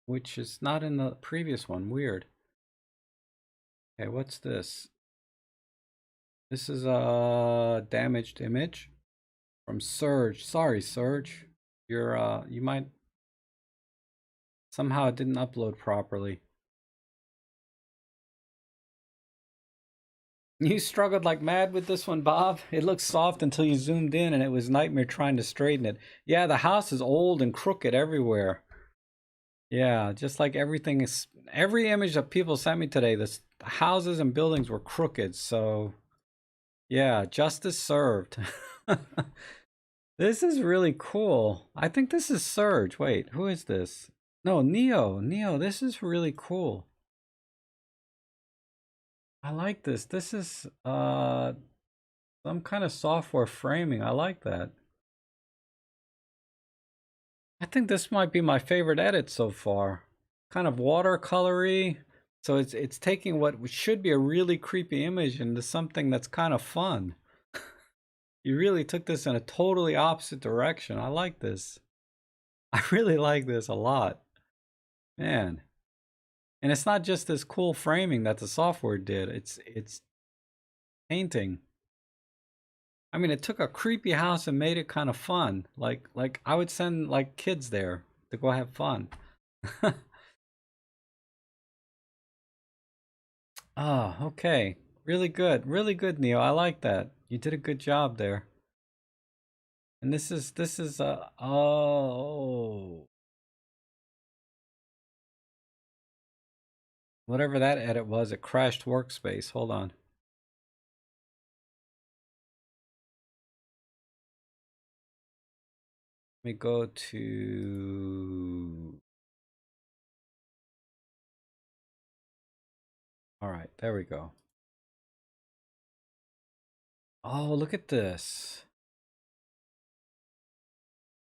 which is not in the previous one. Weird. Okay, what's this? This is a damaged image from Surge. Sorry, Surge. You might somehow it didn't upload properly. You struggled like mad with this one, Bob. It looked soft until you zoomed in and it was nightmare trying to straighten it. Yeah, the house is old and crooked everywhere. Yeah, just like everything is, every image that people sent me today, the houses and buildings were crooked. So yeah, justice served. This is really cool. I think this is Surge. Wait, who is this? No, Neo. Neo, this is really cool. I like this. This is some kind of software framing. I like that. I think this might be my favorite edit so far. Kind of watercolory. So it's taking what should be a really creepy image into something that's kind of fun. You really took this in a totally opposite direction. I like this. I really like this a lot. Man. And it's not just this cool framing that the software did. It's painting. I mean, it took a creepy house and made it kind of fun. Like I would send like kids there to go have fun. Oh, okay. Really good. Really good, Neo. I like that. You did a good job there. And this is oh, whatever that edit was, it crashed Workspace. Hold on. Let me go to, all right, there we go. Oh, look at this.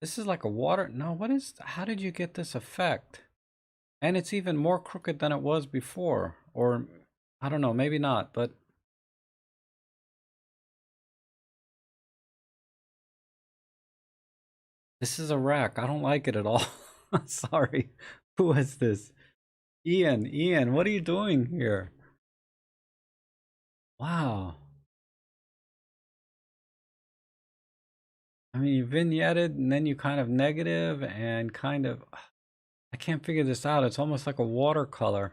This is like a water. No, what is, how did you get this effect? And it's even more crooked than it was before. Or, I don't know, maybe not, but. This is a wreck. I don't like it at all. Sorry. Who is this? Ian, what are you doing here? Wow. I mean, you vignetted and then you kind of negative and kind of, I can't figure this out. It's almost like a watercolor.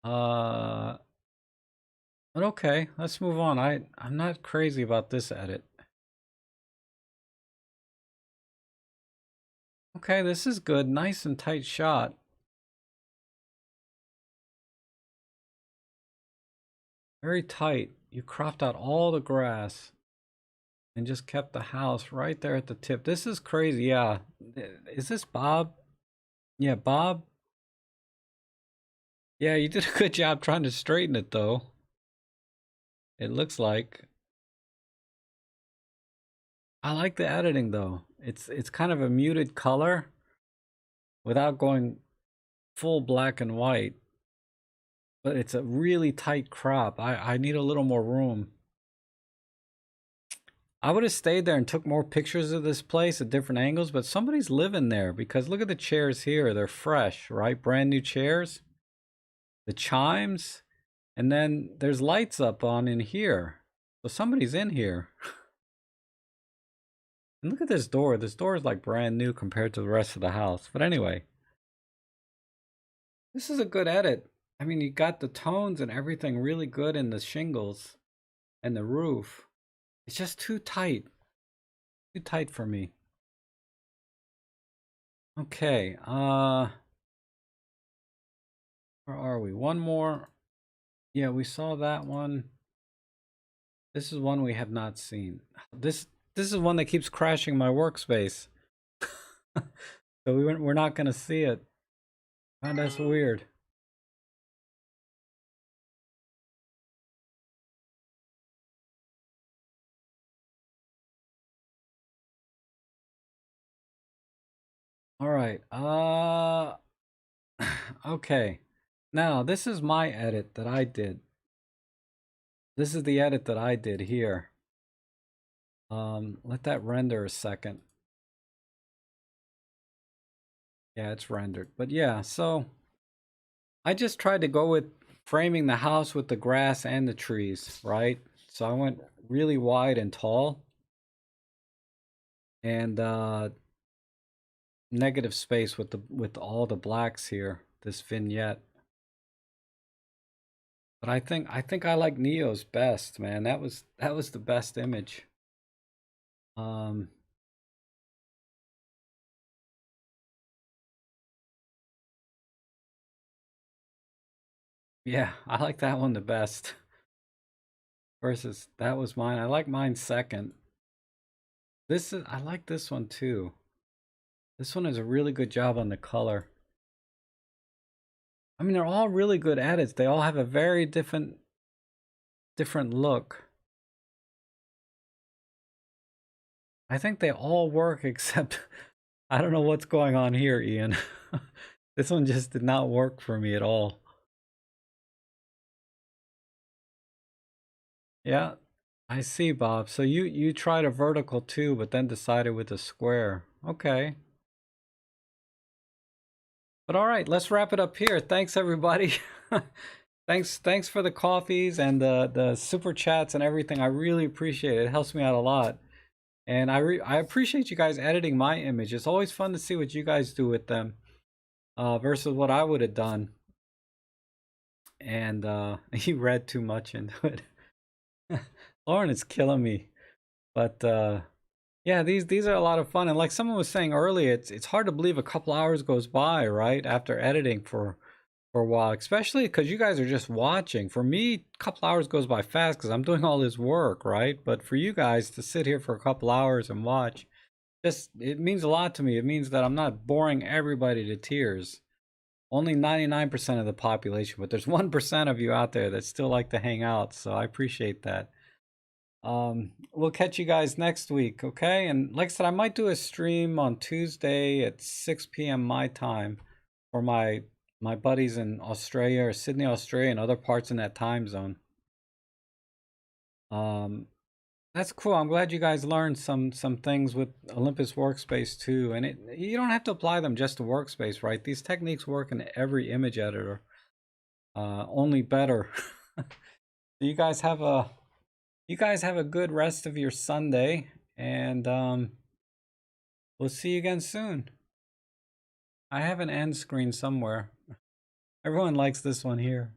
Uh, but okay, let's move on. I'm not crazy about this edit. Okay, this is good. Nice and tight shot. Very tight. You cropped out all the grass and just kept the house right there at the tip. This is crazy. Yeah. Is this Bob? Yeah, Bob. Yeah, you did a good job trying to straighten it though. It looks like. I like the editing though. It's kind of a muted color without going full black and white. But it's a really tight crop. I need a little more room. I would have stayed there and took more pictures of this place at different angles, but somebody's living there because look at the chairs here. They're fresh, right? Brand new chairs. The chimes, and then there's lights up on in here. So somebody's in here. And look at this door. This door is like brand new compared to the rest of the house. But anyway, this is a good edit. I mean, you got the tones and everything really good in the shingles and the roof. It's just too tight. Too tight for me. Okay, where are we? One more. Yeah, we saw that one. This is one we have not seen. This is one that keeps crashing my workspace. So we're not gonna see it. Oh, that's weird. All right. Okay. Now this is my edit that I did. This is the edit that I did here. Let that render a second. Yeah, it's rendered. But yeah, so I just tried to go with framing the house with the grass and the trees, right? So I went really wide and tall. And negative space with all the blacks here, this vignette. But I think I like Neo's best, man. That was the best image. Um yeah, I like that one the best. Versus that was mine. I like mine second. I like this one too. This one is a really good job on the color. I mean, they're all really good edits. They all have a very different look. I think they all work except I don't know what's going on here, Ian. This one just did not work for me at all. Yeah, I see, Bob. So you tried a vertical too, but then decided with a square. Okay. But all right, let's wrap it up here. Thanks everybody. Thanks for the coffees and the super chats and everything. I really appreciate it. It helps me out a lot. And I appreciate you guys editing my image. It's always fun to see what you guys do with them versus what I would have done. And he read too much into it. Lauren is killing me. But yeah, these are a lot of fun. And like someone was saying earlier, it's hard to believe a couple hours goes by, right? After editing for a while, especially because you guys are just watching. For me, a couple hours goes by fast because I'm doing all this work, right? But for you guys to sit here for a couple hours and watch, just it means a lot to me. It means that I'm not boring everybody to tears. Only 99% of the population, but there's 1% of you out there that still like to hang out, so I appreciate that. We'll catch you guys next week, okay? And like I said, I might do a stream on Tuesday at 6 p.m. my time for my buddies in Australia or Sydney, Australia, and other parts in that time zone. That's cool. I'm glad you guys learned some things with Olympus Workspace too. And you don't have to apply them just to Workspace, right? These techniques work in every image editor, only better. You guys have a You guys have a good rest of your Sunday, and we'll see you again soon. I have an end screen somewhere. Everyone likes this one here.